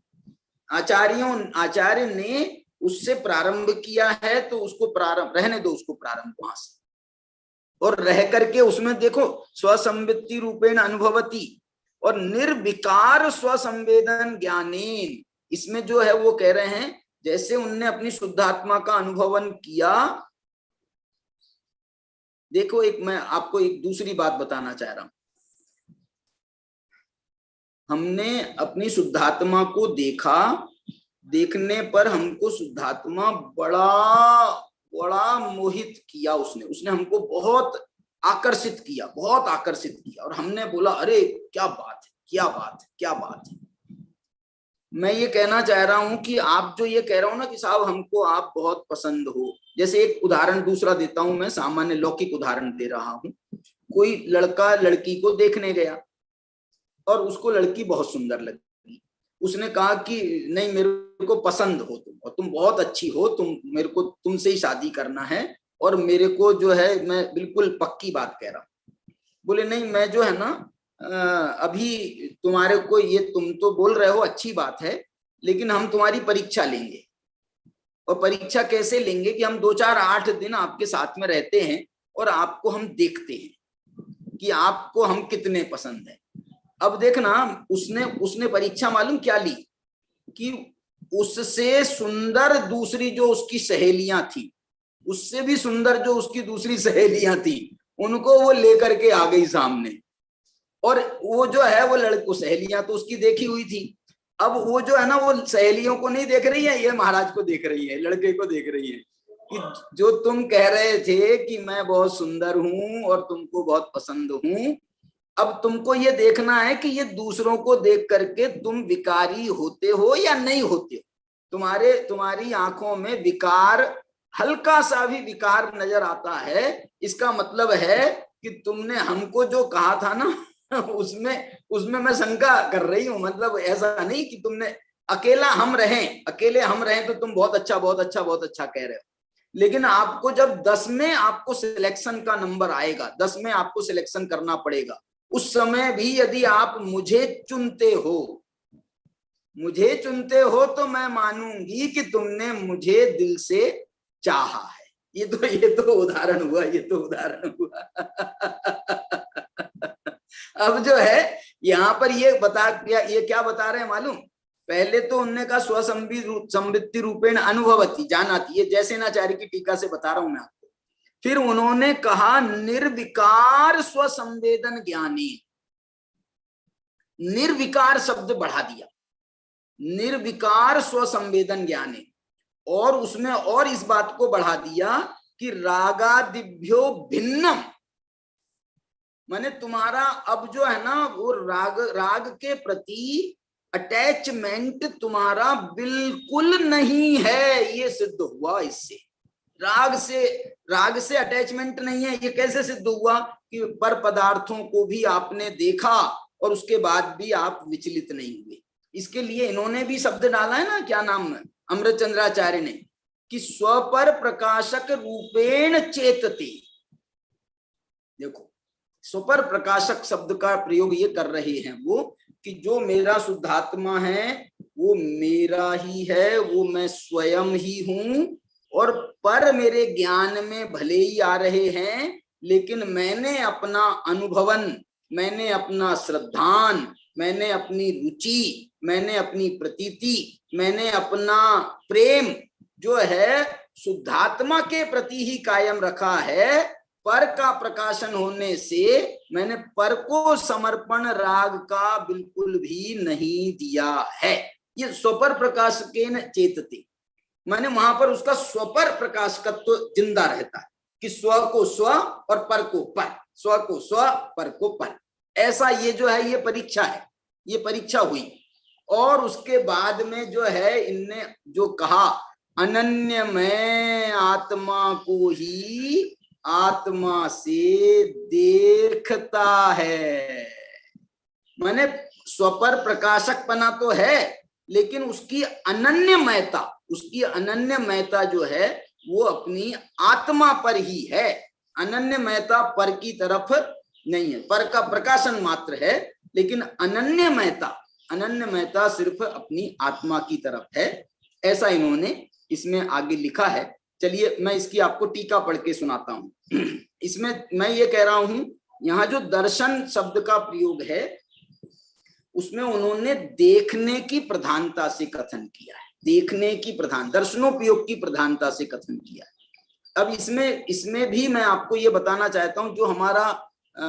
आचार्य ने उससे प्रारंभ किया है तो उसको प्रारंभ रहने दो, उसको प्रारंभ वहां से, और रह करके उसमें देखो स्वसंवित्ति रूपेण अनुभवति और निर्विकार स्वसंवेदन ज्ञानेन, इसमें जो है वो कह रहे हैं जैसे उनने अपनी शुद्धात्मा का अनुभवन किया। देखो, एक मैं आपको एक दूसरी बात बताना चाह रहा हूं। हमने अपनी शुद्धात्मा को देखा, देखने पर हमको शुद्धात्मा बड़ा मोहित किया, उसने हमको बहुत आकर्षित किया, बहुत आकर्षित किया, और हमने बोला अरे क्या बात है, क्या बात है, क्या बात है। मैं ये कहना चाह रहा हूं कि आप जो ये कह रहे हो ना कि साहब हमको आप बहुत पसंद हो, जैसे एक उदाहरण दूसरा देता हूं, मैं सामान्य लौकिक उदाहरण दे रहा हूं। कोई लड़का लड़की को देखने गया और उसको लड़की बहुत सुंदर लगी। उसने कहा कि नहीं, मेरे को पसंद हो तुम, और तुम बहुत अच्छी हो, मेरे को तुमसे ही शादी करना है, और मेरे को जो है, मैं बिल्कुल पक्की बात कह रहा हूं। बोले नहीं, मैं जो है ना अभी तुम्हारे को, ये तुम तो बोल रहे हो अच्छी बात है, लेकिन हम तुम्हारी परीक्षा लेंगे। और परीक्षा कैसे लेंगे कि हम 2-4-8 दिन आपके साथ में रहते हैं और आपको हम देखते हैं कि आपको हम कितने पसंद हैं। अब देखना, उसने परीक्षा मालूम क्या ली कि उससे सुंदर दूसरी जो उसकी सहेलियां थी, उससे भी सुंदर जो उसकी दूसरी सहेलियां थी, उनको वो लेकर के आ गई सामने। और वो जो है वो लड़को, सहेलियां तो उसकी देखी हुई थी, अब वो जो है ना, वो सहेलियों को नहीं देख रही है, ये महाराज को देख रही है, लड़के को देख रही है कि जो तुम कह रहे थे कि मैं बहुत सुंदर हूं और तुमको बहुत पसंद हूं, अब तुमको ये देखना है कि ये दूसरों को देख करके तुम विकारी होते हो या नहीं होते हो। तुम्हारी आंखों में विकार, हल्का सा भी विकार नजर आता है, इसका मतलब है कि तुमने हमको जो कहा था ना, उसमें मैं शंका कर रही हूं। मतलब ऐसा नहीं कि तुमने अकेले हम रहें तो तुम बहुत अच्छा कह रहे हो, लेकिन आपको जब 10 में आपको सिलेक्शन का नंबर आएगा, 10 में आपको सिलेक्शन करना पड़ेगा, उस समय भी यदि आप मुझे चुनते हो तो मैं मानूंगी कि तुमने मुझे दिल से चाहा है। ये तो उदाहरण हुआ। अब जो है यहाँ पर ये क्या बता रहे हैं मालूम? पहले तो उनने कहा स्वसंवित्ति रूपेण अनुभवति जानाति, ये जैसे नाचार्य की टीका से बता रहा हूं मैं आपको। फिर उन्होंने कहा निर्विकार स्वसंवेदन ज्ञानी, निर्विकार शब्द बढ़ा दिया, निर्विकार स्वसंवेदन ज्ञानी, और उसमें और इस बात को बढ़ा दिया कि रागादिभ्यो भिन्नम, माने तुम्हारा अब जो है ना वो राग के प्रति अटैचमेंट तुम्हारा बिल्कुल नहीं है, ये सिद्ध हुआ इससे। राग से अटैचमेंट नहीं है, ये कैसे सिद्ध हुआ कि पर पदार्थों को भी आपने देखा और उसके बाद भी आप विचलित नहीं हुए। इसके लिए इन्होंने भी शब्द डाला है ना, क्या नाम है, अमृतचंद्राचार्य ने, कि स्वपर प्रकाशक रूपेण चेतते। देखो स्वपर प्रकाशक शब्द का प्रयोग ये कर रहे हैं वो, कि जो मेरा शुद्धात्मा है वो मेरा ही है, वो मैं स्वयं ही हूं, और पर मेरे ज्ञान में भले ही आ रहे हैं, लेकिन मैंने अपना अनुभवन, मैंने अपना श्रद्धान, मैंने अपनी रुचि, मैंने अपनी प्रतीति, मैंने अपना प्रेम जो है शुद्धात्मा के प्रति ही कायम रखा है। पर का प्रकाशन होने से मैंने पर को समर्पण राग का बिल्कुल भी नहीं दिया है। ये स्वपर प्रकाशकेन चेतते, माने वहां पर उसका स्वपर प्रकाशकत्व जिंदा रहता है कि स्व को स्व और पर को पर, स्व को स्व पर को पर। ऐसा ये जो है ये परीक्षा है, ये परीक्षा हुई। और उसके बाद में जो है इनने जो कहा अनन्य मैं आत्मा को ही आत्मा से देखता है, माने स्वपर प्रकाशकपना तो है, लेकिन उसकी अनन्यमयता, उसकी अनन्यमयता जो है वो अपनी आत्मा पर ही है। अनन्यमयता पर की तरफ नहीं है, पर का प्रकाशन मात्र है, लेकिन अनन्यमयता सिर्फ अपनी आत्मा की तरफ है। ऐसा इन्होंने इसमें आगे लिखा है। चलिए मैं इसकी आपको टीका पढ़ के सुनाता हूं। इसमें मैं ये कह रहा हूं, यहाँ जो दर्शन शब्द का प्रयोग है उसमें उन्होंने देखने की प्रधानता से कथन किया है, देखने की प्रधान, दर्शनोपयोग की प्रधानता से कथन किया है। अब इसमें भी मैं आपको ये बताना चाहता हूं, जो हमारा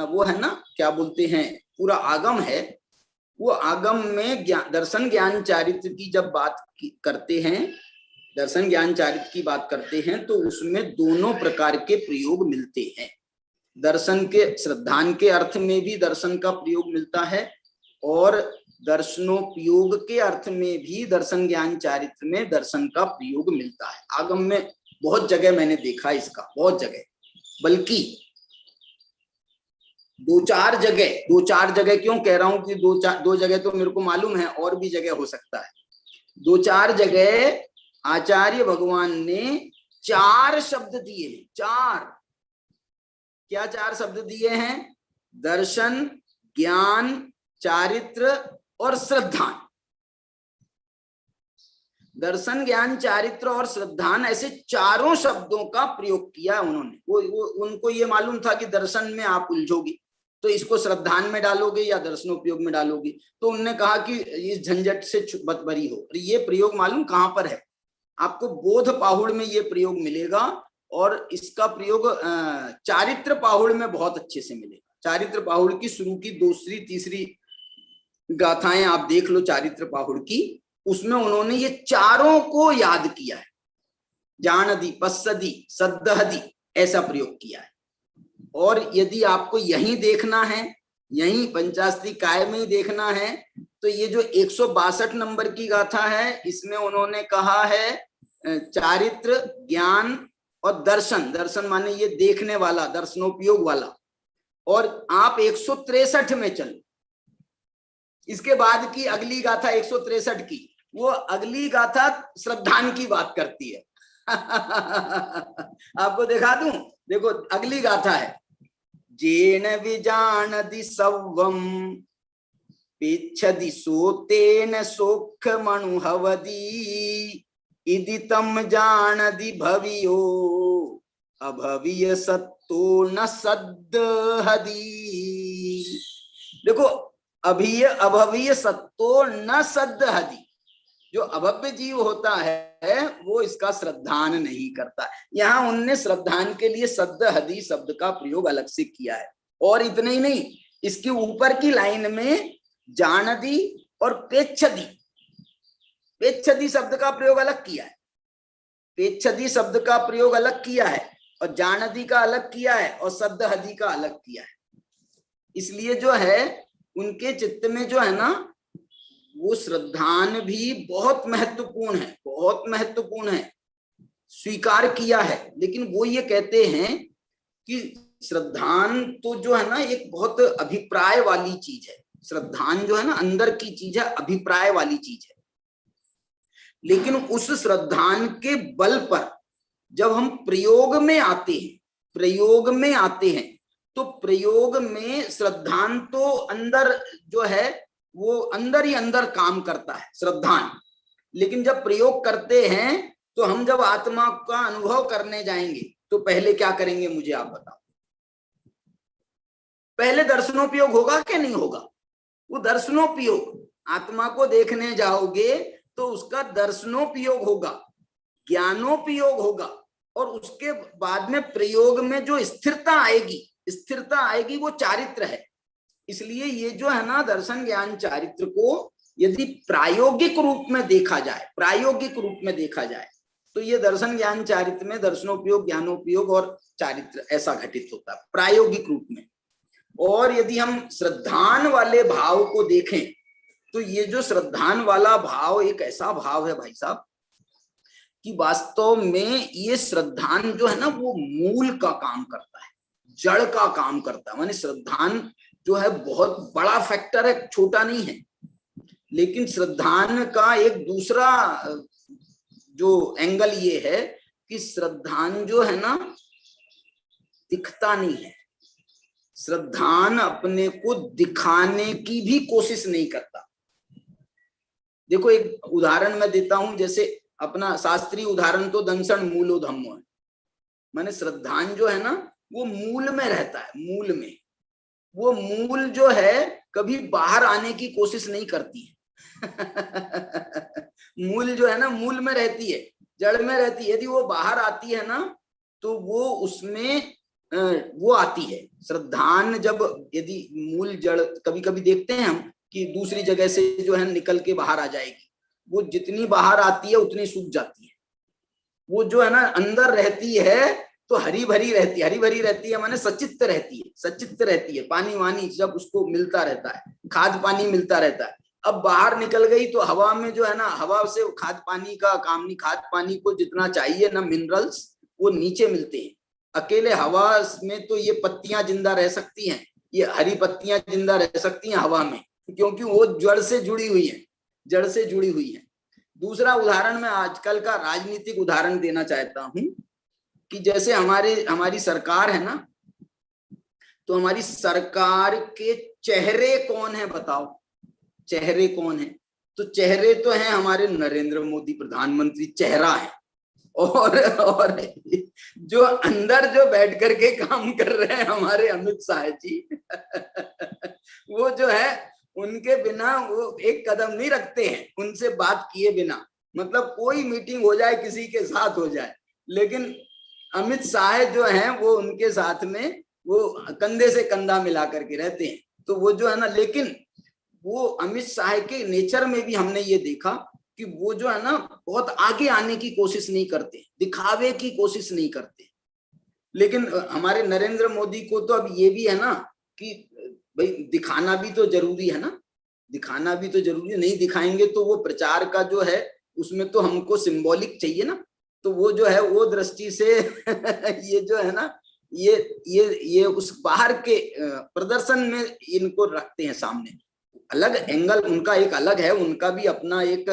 वो है ना, क्या बोलते हैं, पूरा आगम है, वो आगम में दर्शन ज्ञान चारित्र की जब बात करते हैं, दर्शन ज्ञान चारित्र की बात करते हैं, तो उसमें दोनों प्रकार के प्रयोग मिलते हैं। दर्शन के श्रद्धान के अर्थ में भी दर्शन का प्रयोग मिलता है, और दर्शनोपयोग के अर्थ में भी दर्शन ज्ञान चारित्र में दर्शन का प्रयोग मिलता है। आगम में बहुत जगह मैंने देखा इसका, बहुत जगह, बल्कि दो चार जगह क्यों कह रहा हूं कि दो जगह तो मेरे को मालूम है, और भी जगह हो सकता है। 2-4 जगह आचार्य भगवान ने 4 शब्द दिए हैं। 4 क्या 4 शब्द दिए हैं? दर्शन, ज्ञान, चारित्र और श्रद्धान। दर्शन, ज्ञान, चारित्र और श्रद्धान, ऐसे चारों शब्दों का प्रयोग किया उन्होंने। वो उनको ये मालूम था कि दर्शन में आप उलझोगे तो इसको श्रद्धान में डालोगे या दर्शनोपयोग में डालोगे, तो उन्होंने कहा कि इस झंझट से बरी हो। ये प्रयोग मालूम कहां पर है आपको? बोध पाहुड़ में ये प्रयोग मिलेगा, और इसका प्रयोग चारित्र पाहुड़ में बहुत अच्छे से मिलेगा। चारित्र पाहुड़ की शुरू की 2री 3री गाथाएं आप देख लो चारित्र पाहुड़ की, उसमें उन्होंने ये चारों को याद किया है। जानदी, पස්සदी, सद्दहदी, ऐसा प्रयोग किया है। और यदि आपको यही देखना है, यही पंचास्त्री काय में ही देखना है, तो ये जो 162 नंबर की गाथा है, इसमें उन्होंने कहा है चारित्र, ज्ञान और दर्शन। दर्शन माने ये देखने वाला, दर्शनोपयोग वाला। और आप 163 में चलो। इसके बाद की अगली गाथा 163 की, वो अगली गाथा श्रद्धान की बात करती है। आपको दिखा दूं, देखो अगली गाथा है, जेन विजानदि सव्वम पिच्छदि सोतेन सोख मनुहवदी इदितम जानदि भवियो अभविय सत्तो न सद्दहदी। देखो अभीय अभवीय सत्तो न सद्दहदी, जो अभव्य जीव होता है वो इसका श्रद्धान नहीं करता। यहाँ उनने श्रद्धान के लिए सद्दहदी शब्द का प्रयोग अलग से किया है। और इतने ही नहीं, इसके ऊपर की लाइन में जानदी और पेच्छदी, पेच्छदी शब्द का प्रयोग अलग किया है। पेच्छदी शब्द का प्रयोग अलग किया है, और जानदी का अलग किया है, और सद्दहदी का अलग किया है। इसलिए जो है उनके चित्त में जो है ना, वो श्रद्धान भी बहुत महत्वपूर्ण है, बहुत महत्वपूर्ण है, स्वीकार किया है। लेकिन वो ये कहते हैं कि श्रद्धान तो जो है ना एक बहुत अभिप्राय वाली चीज है। श्रद्धान जो है ना अंदर की चीज है, अभिप्राय वाली चीज है। लेकिन उस श्रद्धान के बल पर जब हम प्रयोग में आते हैं, तो तो प्रयोग में श्रद्धान तो अंदर जो है वो अंदर ही अंदर काम करता है श्रद्धान, लेकिन जब प्रयोग करते हैं तो हम जब आत्मा का अनुभव करने जाएंगे तो पहले क्या करेंगे मुझे आप बताओ। पहले दर्शनोपयोग होगा कि नहीं होगा? वो दर्शनोपयोग, आत्मा को देखने जाओगे तो उसका दर्शनोपयोग होगा, ज्ञानोपयोग होगा, और उसके बाद में प्रयोग में जो स्थिरता आएगी वो चारित्र है। इसलिए ये जो है ना दर्शन ज्ञान चारित्र को यदि प्रायोगिक रूप में देखा जाए तो ये दर्शन ज्ञान चारित्र में दर्शनोपयोग, ज्ञानोपयोग और चारित्र ऐसा घटित होता है प्रायोगिक रूप में। और यदि हम श्रद्धान वाले भाव को देखें तो ये जो श्रद्धान वाला भाव एक ऐसा भाव है भाई साहब कि वास्तव में ये श्रद्धान जो है ना वो मूल का काम करता है, जड़ का काम करता है। माने श्रद्धान जो है बहुत बड़ा फैक्टर है, छोटा नहीं है। लेकिन श्रद्धान का एक दूसरा जो एंगल ये है कि श्रद्धान जो है ना दिखता नहीं है, श्रद्धान अपने को दिखाने की भी कोशिश नहीं करता। देखो एक उदाहरण मैं देता हूं, जैसे अपना शास्त्रीय उदाहरण तो दंसन मूलो धम्मो है। माने श्रद्धान जो है ना वो मूल में रहता है, मूल में। वो मूल जो है कभी बाहर आने की कोशिश नहीं करती है। मूल जो है ना मूल में रहती है, जड़ में रहती है। यदि वो बाहर आती है ना तो वो उसमें वो आती है श्रद्धान। जब यदि मूल जड़ कभी कभी देखते हैं हम कि दूसरी जगह से जो है निकल के बाहर आ जाएगी, वो जितनी बाहर आती है उतनी सूख जाती है। वो जो है ना अंदर रहती है तो हरी भरी रहती है, माने सचित्त रहती है। पानी वानी जब उसको मिलता रहता है, खाद पानी मिलता रहता है। अब बाहर निकल गई तो हवा में जो है ना, हवा से खाद पानी का काम नहीं। खाद पानी को जितना चाहिए ना मिनरल्स वो नीचे मिलते हैं। अकेले हवा में तो ये पत्तियां जिंदा रह सकती हैं, ये हरी पत्तियां जिंदा रह सकती हैं हवा में, क्योंकि वो जड़ से जुड़ी हुई है। दूसरा उदाहरण मैं आजकल का राजनीतिक उदाहरण देना चाहता हूं कि जैसे हमारी सरकार है ना, तो हमारी सरकार के चेहरे कौन है बताओ? चेहरे कौन है? तो चेहरे तो हैं हमारे नरेंद्र मोदी प्रधानमंत्री, चेहरा है। और जो अंदर जो बैठ करके काम कर रहे हैं हमारे अमित शाह जी वो जो है उनके बिना वो एक कदम नहीं रखते हैं, उनसे बात किए बिना। मतलब कोई मीटिंग हो जाए, किसी के साथ हो जाए, लेकिन अमित शाह जो हैं वो उनके साथ में वो कंधे से कंधा मिला करके रहते हैं। तो वो जो है ना, लेकिन वो अमित शाह के नेचर में भी हमने ये देखा कि वो जो है ना बहुत आगे आने की कोशिश नहीं करते, दिखावे की कोशिश नहीं करते। लेकिन हमारे नरेंद्र मोदी को तो अब ये भी है ना कि भाई दिखाना भी तो जरूरी है ना, दिखाना भी तो जरूरी है। नहीं दिखाएंगे तो वो प्रचार का जो है उसमें तो हमको सिंबॉलिक चाहिए ना। तो वो जो है वो दृष्टि से ये जो है ना ये उस बाहर के प्रदर्शन में इनको रखते हैं सामने। अलग एंगल उनका एक अलग है, उनका भी अपना एक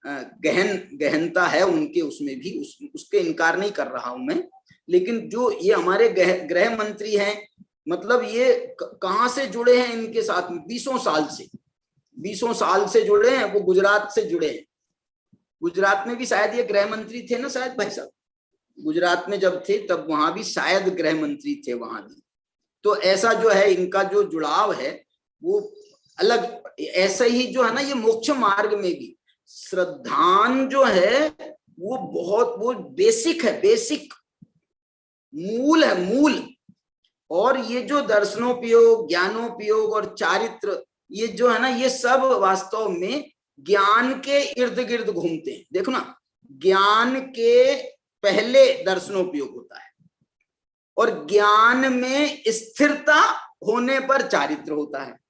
गहनता है उनके, उसमें भी उसके इनकार नहीं कर रहा हूं मैं। लेकिन जो ये हमारे गृह मंत्री हैं, मतलब ये कहां से जुड़े हैं इनके साथ में? 20 साल से जुड़े हैं। वो गुजरात से जुड़े हैं। गुजरात में भी शायद ये गृह मंत्री थे ना, शायद भाई साहब गुजरात में जब थे तब वहां भी शायद गृह मंत्री थे वहां भी। तो ऐसा जो है इनका जो जुड़ाव है वो अलग। ऐसा ही जो है ना ये मोक्ष मार्ग में भी श्रद्धान जो है वो बेसिक है, बेसिक मूल है, मूल। और ये जो दर्शनोपयोग, ज्ञानोपयोग और चारित्र, ये जो है ना ये सब वास्तव में ज्ञान के इर्द गिर्द घूमते हैं। देखो ना, ज्ञान के पहले दर्शनोपयोग होता है और ज्ञान में स्थिरता होने पर चारित्र होता है।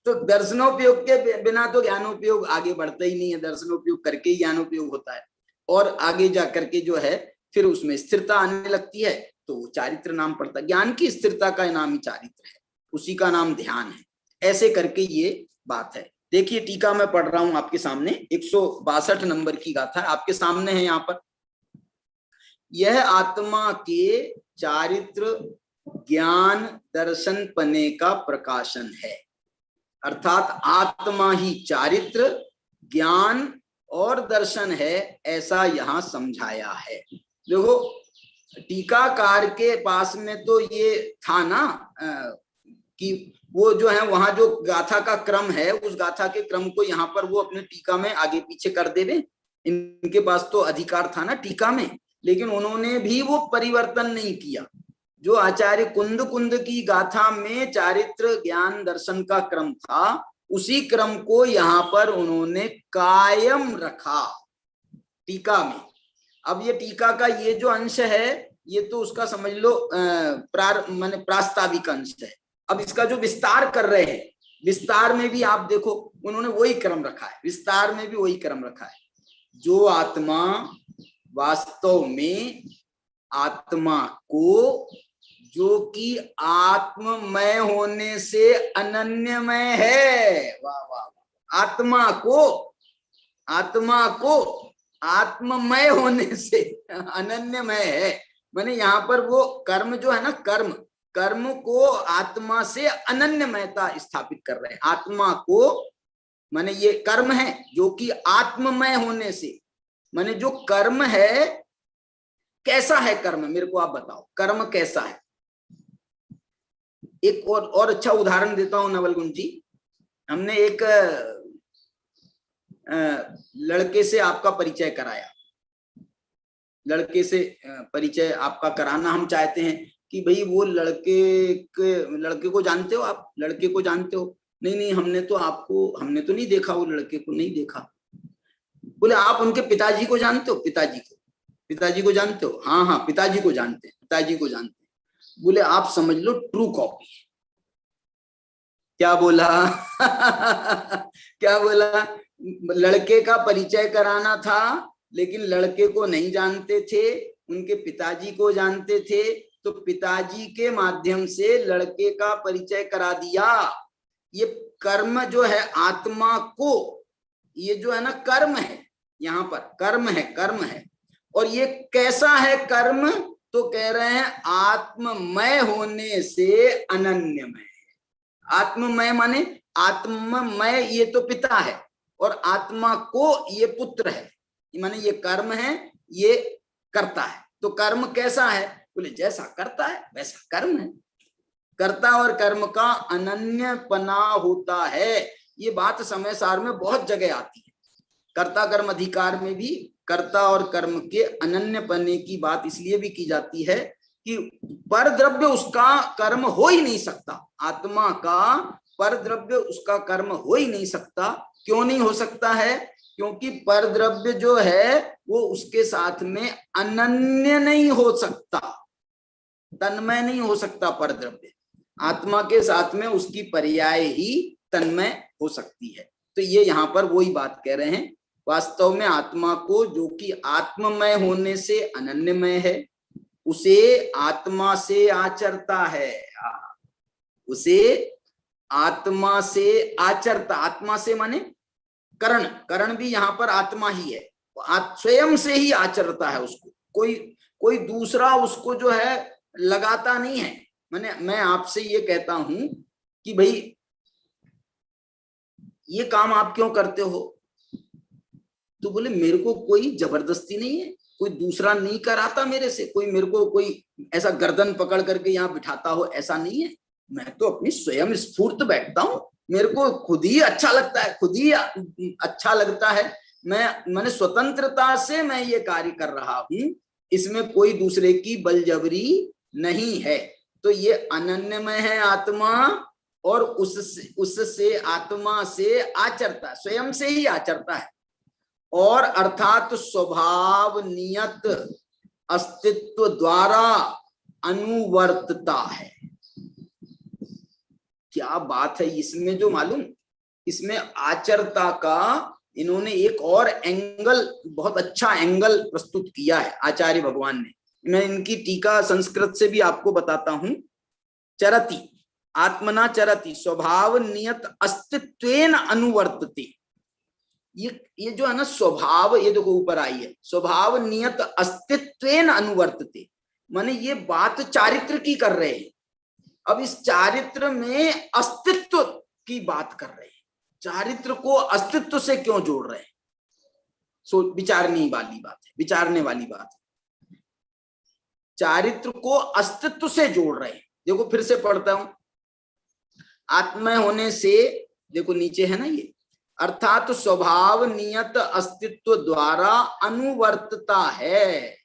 तो दर्शनोपयोग के बिना तो ज्ञानोपयोग आगे बढ़ता ही नहीं है। दर्शनोपयोग करके ही ज्ञानोपयोग होता है और आगे जा करके जो है फिर उसमें स्थिरता आने लगती है तो वो चारित्र नाम पड़ता है। ज्ञान की स्थिरता का नाम ही चारित्र है, उसी का नाम ध्यान है। ऐसे करके ये बात है। देखिए टीका मैं पढ़ रहा हूं आपके सामने, 162 नंबर की गाथा आपके सामने है। यहाँ पर यह आत्मा के चारित्र ज्ञान दर्शन पने का प्रकाशन है। अर्थात आत्मा ही चारित्र, ज्ञान और दर्शन है, ऐसा यहाँ समझाया है। देखो टीकाकार के पास में तो ये था ना कि वो जो है वहां जो गाथा का क्रम है, उस गाथा के क्रम को यहाँ पर वो अपने टीका में आगे पीछे कर देवे। इनके पास तो अधिकार था ना टीका में, लेकिन उन्होंने भी वो परिवर्तन नहीं किया। जो आचार्य कुंद की गाथा में चारित्र ज्ञान दर्शन का क्रम था, उसी क्रम को यहाँ पर उन्होंने कायम रखा टीका में। अब ये टीका का ये जो अंश है, ये तो उसका समझ लो माने प्रास्ताविक अंश है। अब इसका जो विस्तार कर रहे हैं, विस्तार में भी आप देखो उन्होंने वही क्रम रखा है, विस्तार में भी वही क्रम रखा है। जो आत्मा वास्तव में आत्मा को, जो कि आत्ममय होने से अनन्यमय है, वाह वाह वाह, आत्मा को आत्ममय होने से अनन्यमय है। माने यहाँ पर वो कर्म जो है ना, कर्म को आत्मा से अनन्यमयता स्थापित कर रहे हैं। आत्मा को माने ये कर्म है जो कि आत्ममय होने से, माने जो कर्म है, कैसा है कर्म, मेरे को आप बताओ कर्म कैसा है। एक और अच्छा उदाहरण देता हूं नवल गुंज जी। हमने एक लड़के से आपका परिचय कराया, लड़के से परिचय आपका कराना हम चाहते हैं कि भाई वो लड़के को जानते हो आप, लड़के को जानते हो? नहीं हमने तो नहीं देखा, वो लड़के को नहीं देखा। बोले आप उनके पिताजी को जानते हो? पिताजी को जानते हो? हाँ पिताजी को जानते हैं। बोले आप समझ लो ट्रू कॉपी है। क्या बोला? क्या बोला? लड़के का परिचय कराना था, लेकिन लड़के को नहीं जानते थे, उनके पिताजी को जानते थे, तो पिताजी के माध्यम से लड़के का परिचय करा दिया। ये कर्म जो है आत्मा को, ये जो है ना कर्म है, यहाँ पर कर्म है। और ये कैसा है कर्म? तो कह रहे हैं आत्ममय होने से अनन्यमय। आत्ममय माने आत्ममय, ये तो पिता है, और आत्मा को ये पुत्र है, माने ये कर्म है, ये करता है। तो कर्म कैसा है? बोले जैसा करता है वैसा कर्म है। कर्ता और कर्म का अनन्यपना होता है। ये बात समय सार में बहुत जगह आती है। कर्ता कर्म अधिकार में भी कर्ता और कर्म के अनन्यपने की बात इसलिए भी की जाती है कि परद्रव्य उसका कर्म हो ही नहीं सकता। आत्मा का परद्रव्य उसका कर्म हो ही नहीं सकता। क्यों नहीं हो सकता है? क्योंकि परद्रव्य जो है वो उसके साथ में अनन्य नहीं हो सकता, तन्मय नहीं हो सकता। परद्रव्य आत्मा के साथ में उसकी पर्याय ही तन्मय हो सकती है। तो ये यहाँ पर वही बात कह रहे हैं। वास्तव में आत्मा को, जो कि आत्ममय होने से अनन्यमय है, उसे आत्मा से आचरता है, उसे आत्मा से आचरता। आत्मा से माने करण भी यहाँ पर आत्मा ही है, स्वयं से ही आचरता है उसको। कोई दूसरा उसको जो है लगाता नहीं है। माने मैं आपसे ये कहता हूं कि भाई ये काम आप क्यों करते हो, तो बोले मेरे को कोई जबरदस्ती नहीं है, कोई दूसरा नहीं कराता मेरे से, कोई मेरे को कोई ऐसा गर्दन पकड़ करके यहाँ बिठाता हो, ऐसा नहीं है। मैं तो अपनी स्वयं स्फूर्त बैठता हूँ, मेरे को खुद ही अच्छा लगता है, खुद ही अच्छा लगता है। मैंने स्वतंत्रता से मैं ये कार्य कर रहा हूँ, इसमें कोई दूसरे की बलजबरी नहीं है। तो ये अनन्यमय है आत्मा, और उससे आत्मा से आचरता, स्वयं से ही आचरता है। और अर्थात स्वभाव नियत अस्तित्व द्वारा अनुवर्तता है। क्या बात है इसमें जो मालूम, इसमें आचरता का इन्होंने एक और एंगल, बहुत अच्छा एंगल प्रस्तुत किया है आचार्य भगवान ने। मैं इनकी टीका संस्कृत से भी आपको बताता हूं। चरति आत्मना चरति स्वभाव नियत अस्तित्वेन अनुवर्तते। ये जो है ना स्वभाव, ये देखो ऊपर आई है, स्वभाव नियत अस्तित्वेन अनुवर्तते, माने ये बात चारित्र की कर रहे हैं। अब इस चारित्र में अस्तित्व की बात कर रहे हैं, चारित्र को अस्तित्व से क्यों जोड़ रहे हैं? विचारने वाली बात है, विचारने वाली बात है। चारित्र को अस्तित्व से जोड़ रहे हैं। देखो फिर से पढ़ता हूं, आत्मा होने से, देखो नीचे है ना ये, अर्थात स्वभाव नियत अस्तित्व द्वारा अनुवर्तता है,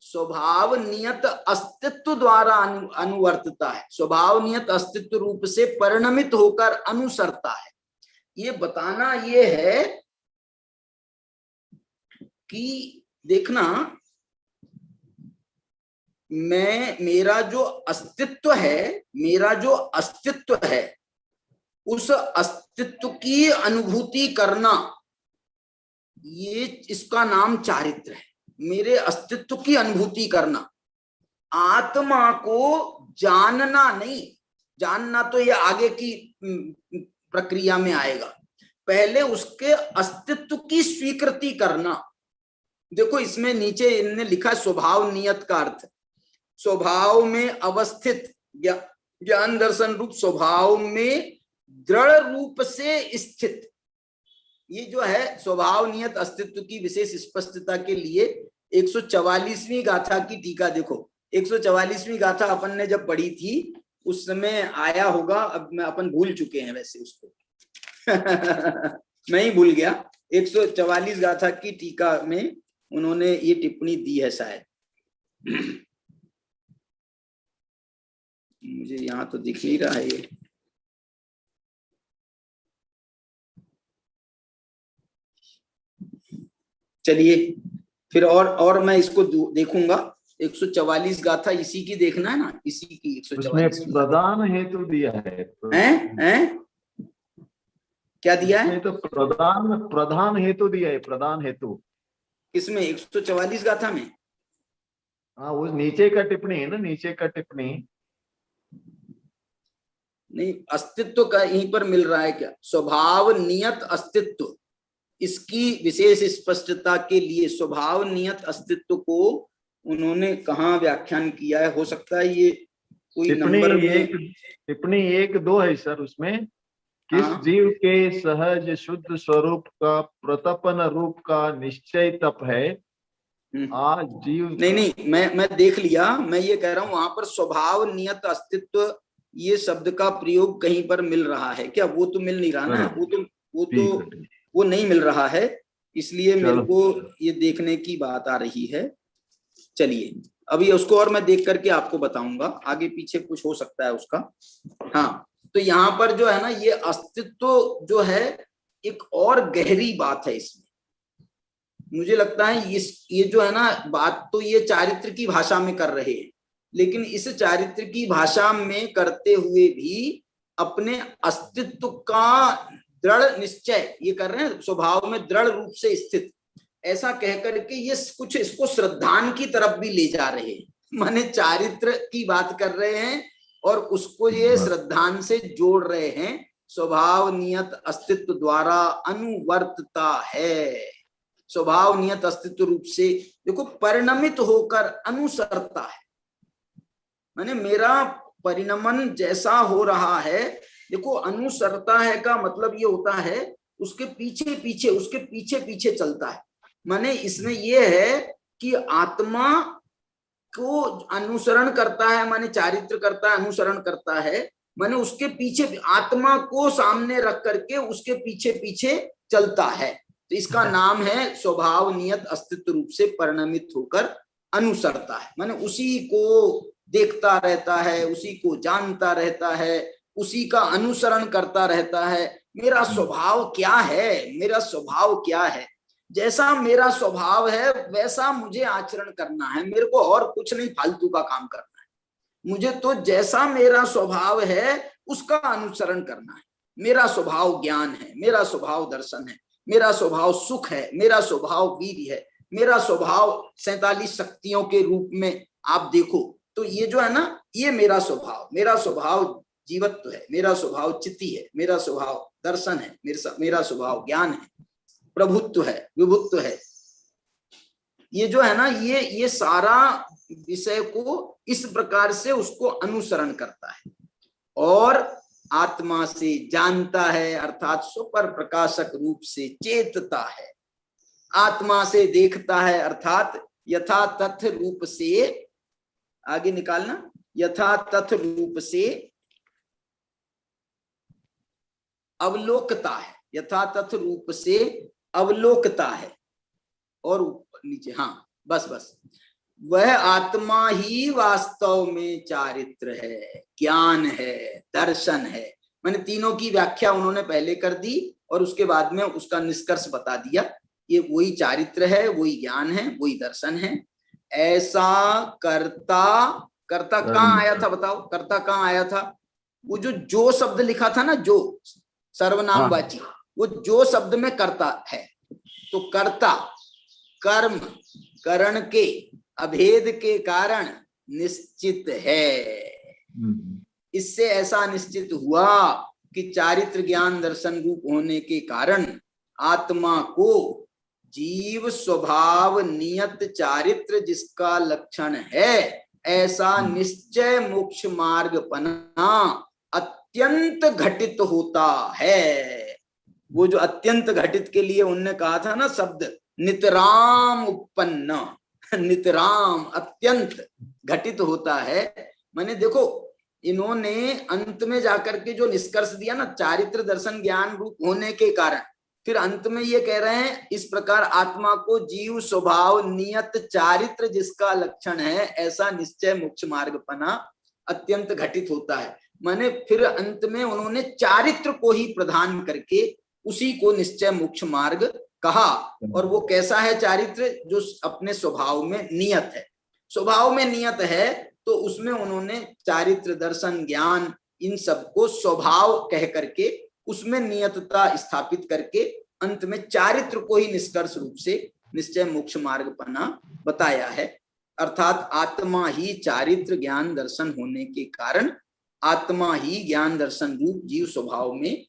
स्वभाव नियत अस्तित्व द्वारा अनुवर्तता है, स्वभाव नियत अस्तित्व रूप से परिणमित होकर अनुसरता है। ये बताना ये है कि देखना, मेरा जो अस्तित्व है, मेरा जो अस्तित्व है, उस अस्तित्व की अनुभूति करना, ये इसका नाम चारित्र है। मेरे अस्तित्व की अनुभूति करना, आत्मा को जानना नहीं, जानना तो ये आगे की प्रक्रिया में आएगा, पहले उसके अस्तित्व की स्वीकृति करना। देखो इसमें नीचे इनने लिखा स्वभाव नियत का अर्थ, स्वभाव में अवस्थित ज्ञान दर्शन रूप स्वभाव में दृढ़ रूप से स्थित, ये जो है स्वभाव नियत अस्तित्व की विशेष स्पष्टता के लिए 144वीं गाथा की टीका देखो। 144वीं गाथा अपन ने जब पढ़ी थी उस समय आया होगा, अब मैं अपन भूल चुके हैं वैसे उसको मैं ही भूल गया। 144 गाथा की टीका में उन्होंने ये टिप्पणी दी है शायद, मुझे यहाँ तो दिख नहीं रहा है ये। चलिए फिर और मैं इसको देखूंगा। 144 गाथा इसी की देखना है ना, इसी की 144 प्रधान हेतु दिया है। हैं? क्या दिया है? तो प्रधान हेतु दिया है, प्रधान हेतु किसमें? 144 गाथा में? हाँ, उस नीचे का टिप्पणी है ना, नीचे का टिप्पणी नहीं, अस्तित्व का यहीं पर मिल रहा है क्या? स्वभाव नियत अस्तित्व, इसकी विशेष स्पष्टता के लिए स्वभाव नियत अस्तित्व को उन्होंने कहाँ व्याख्यान किया है? हो सकता है ये कोई नंबर में टिप्पणी 1-2 है सर उसमें। किस जीव के सहज शुद्ध स्वरूप का प्रतपन रूप का निश्चय तप है, आज जीव नहीं, मैं देख लिया। मैं ये कह रहा हूँ वहां पर स्वभाव नियत अस्तित्व ये शब्द का प्रयोग कहीं पर मिल रहा है क्या? वो तो मिल नहीं रहा ना, वो नहीं मिल रहा है, इसलिए मेरे को ये देखने की बात आ रही है। चलिए अभी उसको और मैं देख करके आपको बताऊंगा, आगे पीछे कुछ हो सकता है उसका। हाँ, तो यहाँ पर जो है ना, ये अस्तित्व जो है एक और गहरी बात है इसमें। मुझे लगता है ये जो है ना बात, तो ये चारित्र की भाषा में कर रहे हैं, लेकिन इस चारित्र की भाषा में करते हुए भी अपने अस्तित्व का दृढ़ निश्चय ये कर रहे हैं, स्वभाव में दृढ़ रूप से स्थित, ऐसा कह करके ये कुछ इसको श्रद्धान की तरफ भी ले जा रहे हैं। माने चारित्र की बात कर रहे हैं और उसको ये श्रद्धान से जोड़ रहे हैं। स्वभाव नियत अस्तित्व द्वारा अनुवर्तता है, स्वभाव नियत अस्तित्व रूप से देखो परिणमित होकर अनुसरता है। माने मेरा परिणमन जैसा हो रहा है, देखो अनुसरता है का मतलब ये होता है उसके पीछे पीछे चलता है। माने इसमें ये है कि आत्मा को अनुसरण करता है, माने चारित्र करता है, अनुसरण करता है, माने उसके पीछे आत्मा को सामने रख करके उसके पीछे पीछे चलता है। तो इसका नाम है स्वभाव नियत अस्तित्व रूप से परिणमित होकर अनुसरता है। माने उसी को देखता रहता है, उसी को जानता रहता है, उसी का अनुसरण करता रहता है। मेरा स्वभाव क्या है, मेरा स्वभाव क्या है, जैसा मेरा स्वभाव है वैसा मुझे आचरण करना है, मेरे को और कुछ नहीं फालतू का काम करना है। मुझे तो जैसा मेरा स्वभाव है उसका अनुसरण करना है। मेरा स्वभाव ज्ञान है, मेरा स्वभाव दर्शन है, मेरा स्वभाव सुख है, मेरा स्वभाव वीर है, मेरा स्वभाव 47 शक्तियों के रूप में आप देखो तो ये जो है ना, ये मेरा स्वभाव जीवत्व है, मेरा स्वभाव चित्ती है, मेरा स्वभाव दर्शन है, मेरा स्वभाव ज्ञान है, प्रभुत्व है, विभुत्व है। ये जो है ना, ये सारा विषय को इस प्रकार से उसको अनुसरण करता है। और आत्मा से जानता है, अर्थात सुपर प्रकाशक रूप से चेतता है, आत्मा से देखता है, अर्थात यथा तथ रूप से, आगे निकालना, यथा तथ रूप से अवलोकता है, यथा तथ रूप से अवलोकता है। और नीचे, हाँ बस बस, वह आत्मा ही वास्तव में चारित्र है, ज्ञान है, दर्शन है। मैंने तीनों की व्याख्या उन्होंने पहले कर दी और उसके बाद में उसका निष्कर्ष बता दिया। ये वही चारित्र है, वही ज्ञान है, वही दर्शन है। ऐसा कर्ता, कर्ता कहाँ आया था बताओ, कर्ता कहाँ आया था? वो जो शब्द लिखा था ना, जो सर्वनामवाची, वो जो शब्द में कर्ता है। तो कर्ता कर्म करण के अभेद के कारण निश्चित है। इससे ऐसा निश्चित हुआ कि चारित्र ज्ञान दर्शन रूप होने के कारण आत्मा को जीव स्वभाव नियत चारित्र जिसका लक्षण है, ऐसा निश्चय मोक्ष मार्ग पना अत्यंत घटित होता है। वो जो अत्यंत घटित के लिए उनने कहा था ना शब्द, नितराम उत्पन्न, नितराम अत्यंत घटित होता है। मैंने देखो इन्होंने अंत में जाकर के जो निष्कर्ष दिया ना, चारित्र दर्शन ज्ञान रूप होने के कारण, फिर अंत में ये कह रहे हैं इस प्रकार आत्मा को जीव स्वभाव नियत चारित्र जिसका लक्षण है, ऐसा निश्चय मोक्ष मार्ग पना अत्यंत घटित होता है। मैंने फिर अंत में उन्होंने चारित्र को ही प्रधान करके उसी को निश्चय मोक्ष मार्ग कहा। और वो कैसा है चारित्र? जो अपने स्वभाव में नियत है। स्वभाव में नियत है तो उसमें उन्होंने चारित्र दर्शन ज्ञान इन सबको स्वभाव कह करके उसमें नियतता स्थापित करके अंत में चारित्र को ही निष्कर्ष रूप से निश्चय मोक्ष मार्ग पना बताया है। अर्थात आत्मा ही चारित्र ज्ञान दर्शन होने के कारण आत्मा ही ज्ञान दर्शन रूप जीव स्वभाव में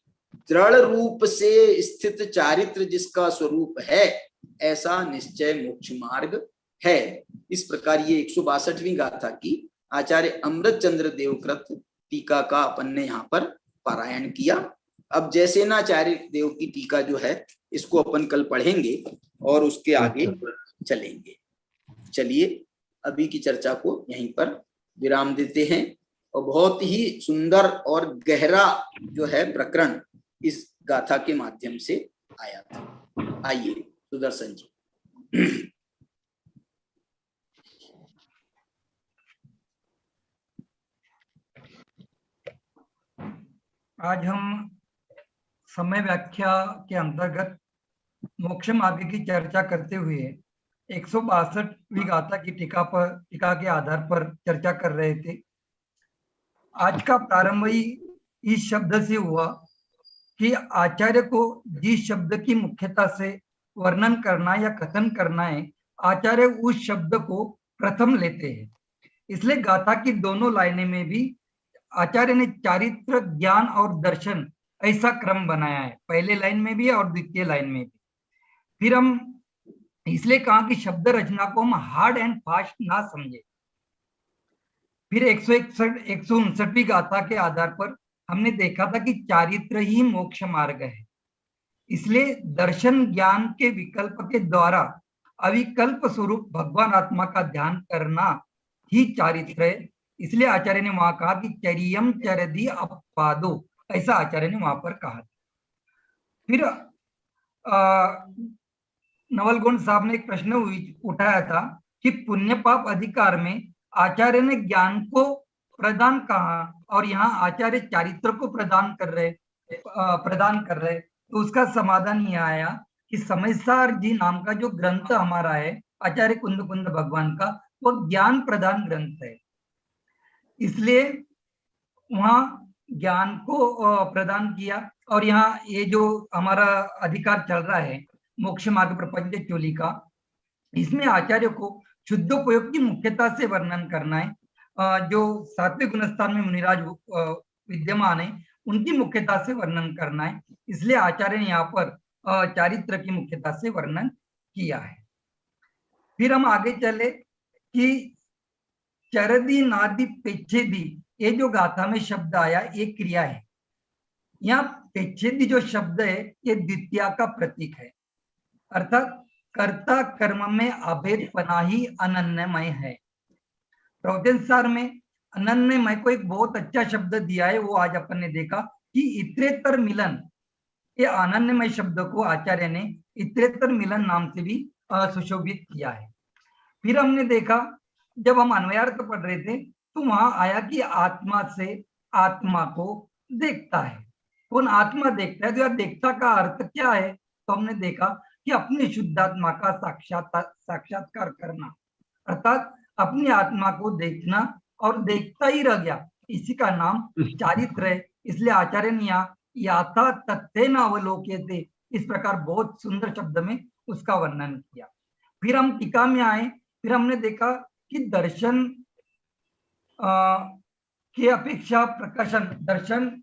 दृढ़ रूप से स्थित चारित्र जिसका स्वरूप है, ऐसा निश्चय मोक्ष मार्ग है। इस प्रकार ये 162वीं गाथा की आचार्य अमृत चंद्र देवकृत टीका का अपन ने यहाँ पर पारायण किया। अब जयसेनाचार्य देव की टीका जो है इसको अपन कल पढ़ेंगे और उसके आगे चलेंगे। चलिए अभी की चर्चा को यहीं पर विराम देते हैं। और बहुत ही सुंदर और गहरा जो है प्रकरण इस गाथा के माध्यम से आया था। आइए सुदर्शन जी। आज हम समय व्याख्या के अंतर्गत मोक्ष मार्ग की चर्चा करते हुए 162वीं गाथा की टीका के आधार पर चर्चा कर रहे थे। आज का प्रारंभ ही इस शब्द से हुआ कि आचार्य को जिस शब्द की मुख्यता से वर्णन करना या कथन करना है, आचार्य उस शब्द को प्रथम लेते हैं। इसलिए गाथा की दोनों लाइनें में भी आचार्य ने चारित्र ज्ञान और दर्शन ऐसा क्रम बनाया है, पहले लाइन में भी और द्वितीय लाइन में भी। फिर हम इसलिए कहा कि शब्द रचना को हम हार्ड एंड फास्ट ना समझे। फिर 159वीं गाथा के आधार पर हमने देखा था कि चारित्र ही मोक्ष मार्ग है। इसलिए दर्शन ज्ञान के विकल्प के द्वारा अविकल्प स्वरूप भगवान आत्मा का ध्यान करना ही चारित्र है। इसलिए आचार्य ने वहां कहा कि चरियम चरदि अपादो, ऐसा आचार्य ने वहां पर कहा। फिर नवलगुण साहब ने एक प्रश्न उठाया था कि पुण्य पाप अधिकार में आचार्य ने ज्ञान को प्रदान कहा और यहाँ आचार्य चारित्र को प्रदान कर रहे। तो उसका समाधान ये आया कि समयसार जी नाम का जो ग्रंथ हमारा है आचार्य कुंद कुंद भगवान का, वो ज्ञान प्रदान ग्रंथ है। इसलिए वहां ज्ञान को प्रदान किया। और यहाँ ये जो हमारा अधिकार चल रहा है मोक्ष मार्ग प्रपंच चोली का, इसमें आचार्य को शुद्धोपयोग की मुख्यता से वर्णन करना है। जो 7वें गुणस्थान में मुनिराज विद्यमान है उनकी मुख्यता से वर्णन करना है। इसलिए आचार्य ने यहाँ पर चारित्र की मुख्यता से वर्णन किया है। फिर हम आगे चले कि चरदी नादि पेच्छेदी ये जो गाथा में शब्द आया ये क्रिया है। यहाँ पेच्छेदी जो शब्द है ये द्वितीया का प्रतीक है, अर्थात कर्ता कर्म में अभेदपना ही अनन्यमय है। प्रवचन सार में अनन्यमय को एक बहुत अच्छा शब्द दिया है, वो आज अपन ने देखा कि इतरेतर मिलन, ये अनन्यमय शब्द को आचार्य ने इतरेतर मिलन नाम से भी सुशोभित किया है। फिर हमने देखा जब हम अन्वयार्थ पढ़ रहे थे तो वहां आया कि आत्मा से आत्मा को देखता है। कौन आत्मा देखता है? तो यह देखता का अर्थ क्या है? तो हमने देखा कि अपनी शुद्धात्मा का साक्षात्कार करना, अर्थात अपनी आत्मा को देखना और देखता ही रह गया, इसी का नाम चारित्र है। इसलिए आचार्य ने यहाँ याथा तत्ते न अवलोक्यते, इस प्रकार बहुत सुंदर शब्द में उसका वर्णन किया। फिर हम टीका में आए, फिर हमने देखा कि दर्शन की अपेक्षा प्रकाशन, दर्शन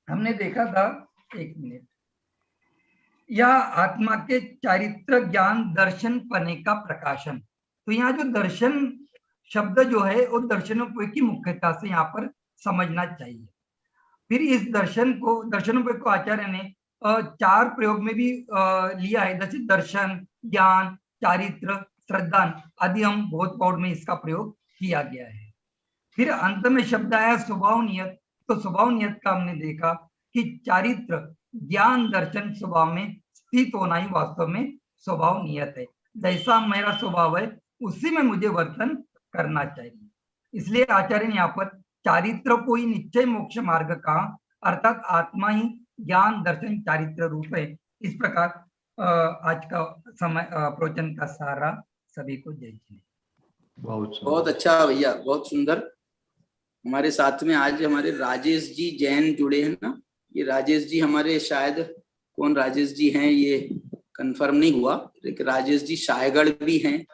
हमने देखा था, एक मिनट, यह आत्मा के चारित्र ज्ञान दर्शन पने का प्रकाशन। तो यहाँ जो दर्शन शब्द जो है वो दर्शनोपय की मुख्यता से यहाँ पर समझना चाहिए। फिर इस दर्शनोपय को आचार्य ने 4 प्रयोग में भी लिया है, जैसे दर्शन, ज्ञान, चारित्र, श्रद्धा आदि हम बहुत पौड़ में इसका प्रयोग किया गया है। फिर अंत में शब्द आया स्वभाव नियत। तो स्वभाव नियत का हमने देखा कि चारित्र, ज्ञान, दर्शन स्वभाव में स्थित होना ही वास्तव में स्वभाव नियत है। जैसा मेरा स्वभाव है उसी में मुझे वर्तन करना चाहिए। इसलिए आचार्य ने यहाँ पर चारित्र को ही निश्चय मोक्ष मार्ग कहा, अर्थात आत्मा ही ज्ञान, दर्शन, चारित्र रूप है। इस प्रकार आज का समय प्रवचन का सारा सभी को जय जी। बहुत अच्छा भैया, बहुत सुंदर। हमारे साथ में आज हमारे राजेश जी जैन जुड़े हैं ना। ये राजेश जी हमारे, शायद कौन राजेश जी हैं ये कंफर्म नहीं हुआ, लेकिन राजेश जी शाहगढ़ भी हैं।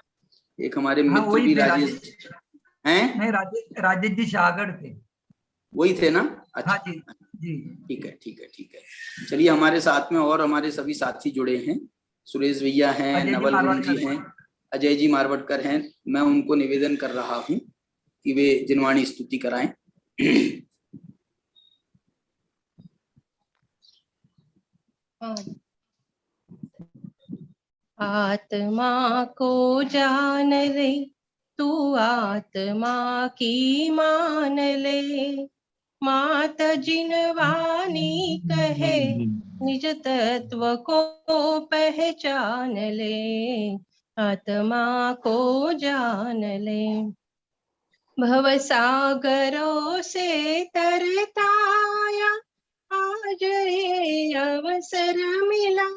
एक हमारे मित्र भी राजेश हैं। नहीं, राजेश जी शाहगढ़ थे, वही थे ना? अच्छा हाँ जी जी, ठीक है ठीक है ठीक है। चलिए, हमारे साथ में और हमारे सभी साथी जुड़े हैं। सुरेश भैया हैं, नवल गुरु जी हैं, अजय जी मारवटकर हैं। मैं उनको निवेदन कर रहा हूँ कि वे जिनवाणी स्तुति कराएं। आत्मा को जान ले, तू आत्मा की मान ले, मात जिनवानी कहे, निज तत्व को पहचान ले, आत्मा को जान ले। भव सागरों से तरताया, आज ये अवसर मिला,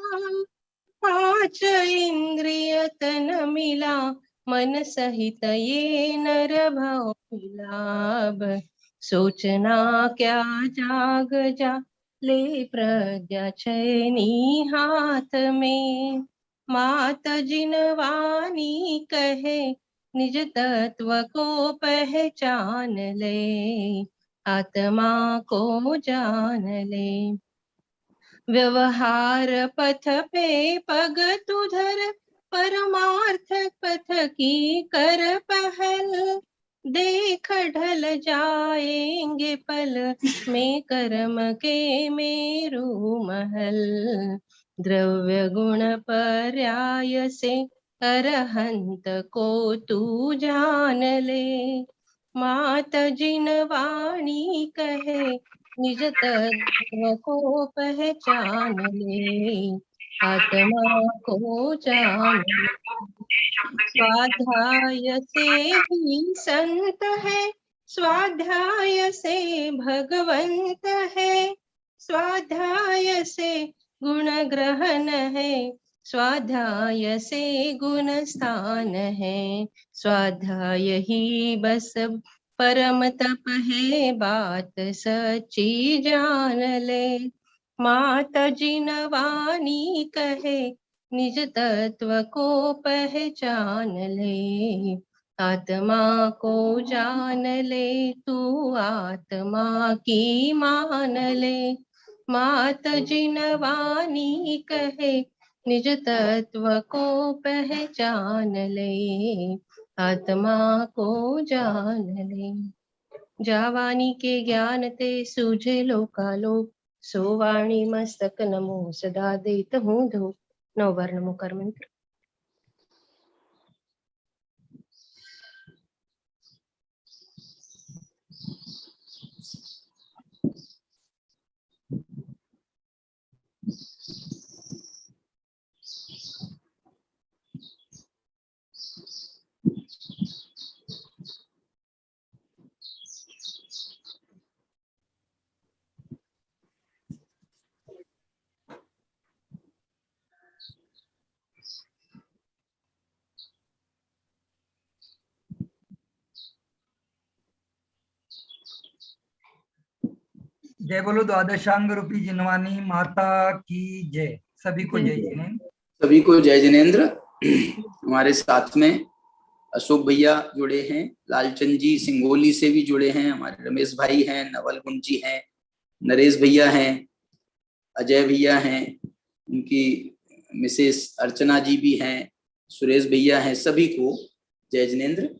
5 इंद्रिय तन मिला, मन सहित ये नर भाव मिला। सोचना क्या जाग जा, ले प्रज्ञा छैनी हाथ में, मात जिनवानी कहे, निज तत्व को पहचान ले, आत्मा को जान ले। व्यवहार पथ पे पग तू धर, परमार्थ पथ की कर पहल, देख ढल जाएंगे पल में कर्म के मेरू महल। द्रव्य गुण पर्याय से अरहंत को तू जान ले, मात जिनवाणी कहे, निज तत्व को पहचान ले, आत्मा को जान ले। स्वाध्याय से ही संत है, स्वाध्याय से भगवंत है, स्वाध्याय से गुण ग्रहण है, स्वाध्याय से गुण स्थान है, स्वाध्याय ही बस परम तप है, बात सच्ची जान ले, मात जिनवानी कहे, निज तत्व को पहचान ले, आत्मा को जान ले, तू आत्मा की मान ले, मात जिनवानी कहे, निज तत्व को पहचान ले, आत्मा को जान ले। जावानी के ज्ञान ते सूझे लोकालोक, सो वाणी मस्तक नमो सदा देत हूँ धो। नववर्ण मुकर मंत्र। जय बोलो द्वादशांग रूपी जिनवानी माता की जय। सभी को जय जिनेंद्र। सभी को जय जिनेंद्र। हमारे साथ में अशोक भैया जुड़े हैं, लालचंद जी सिंगोली से भी जुड़े हैं, हमारे रमेश भाई हैं, नवल गुंज जी हैं, नरेश भैया हैं, अजय भैया हैं, उनकी मिसेस अर्चना जी भी हैं, सुरेश भैया हैं। सभी को जय जिनेंद्र।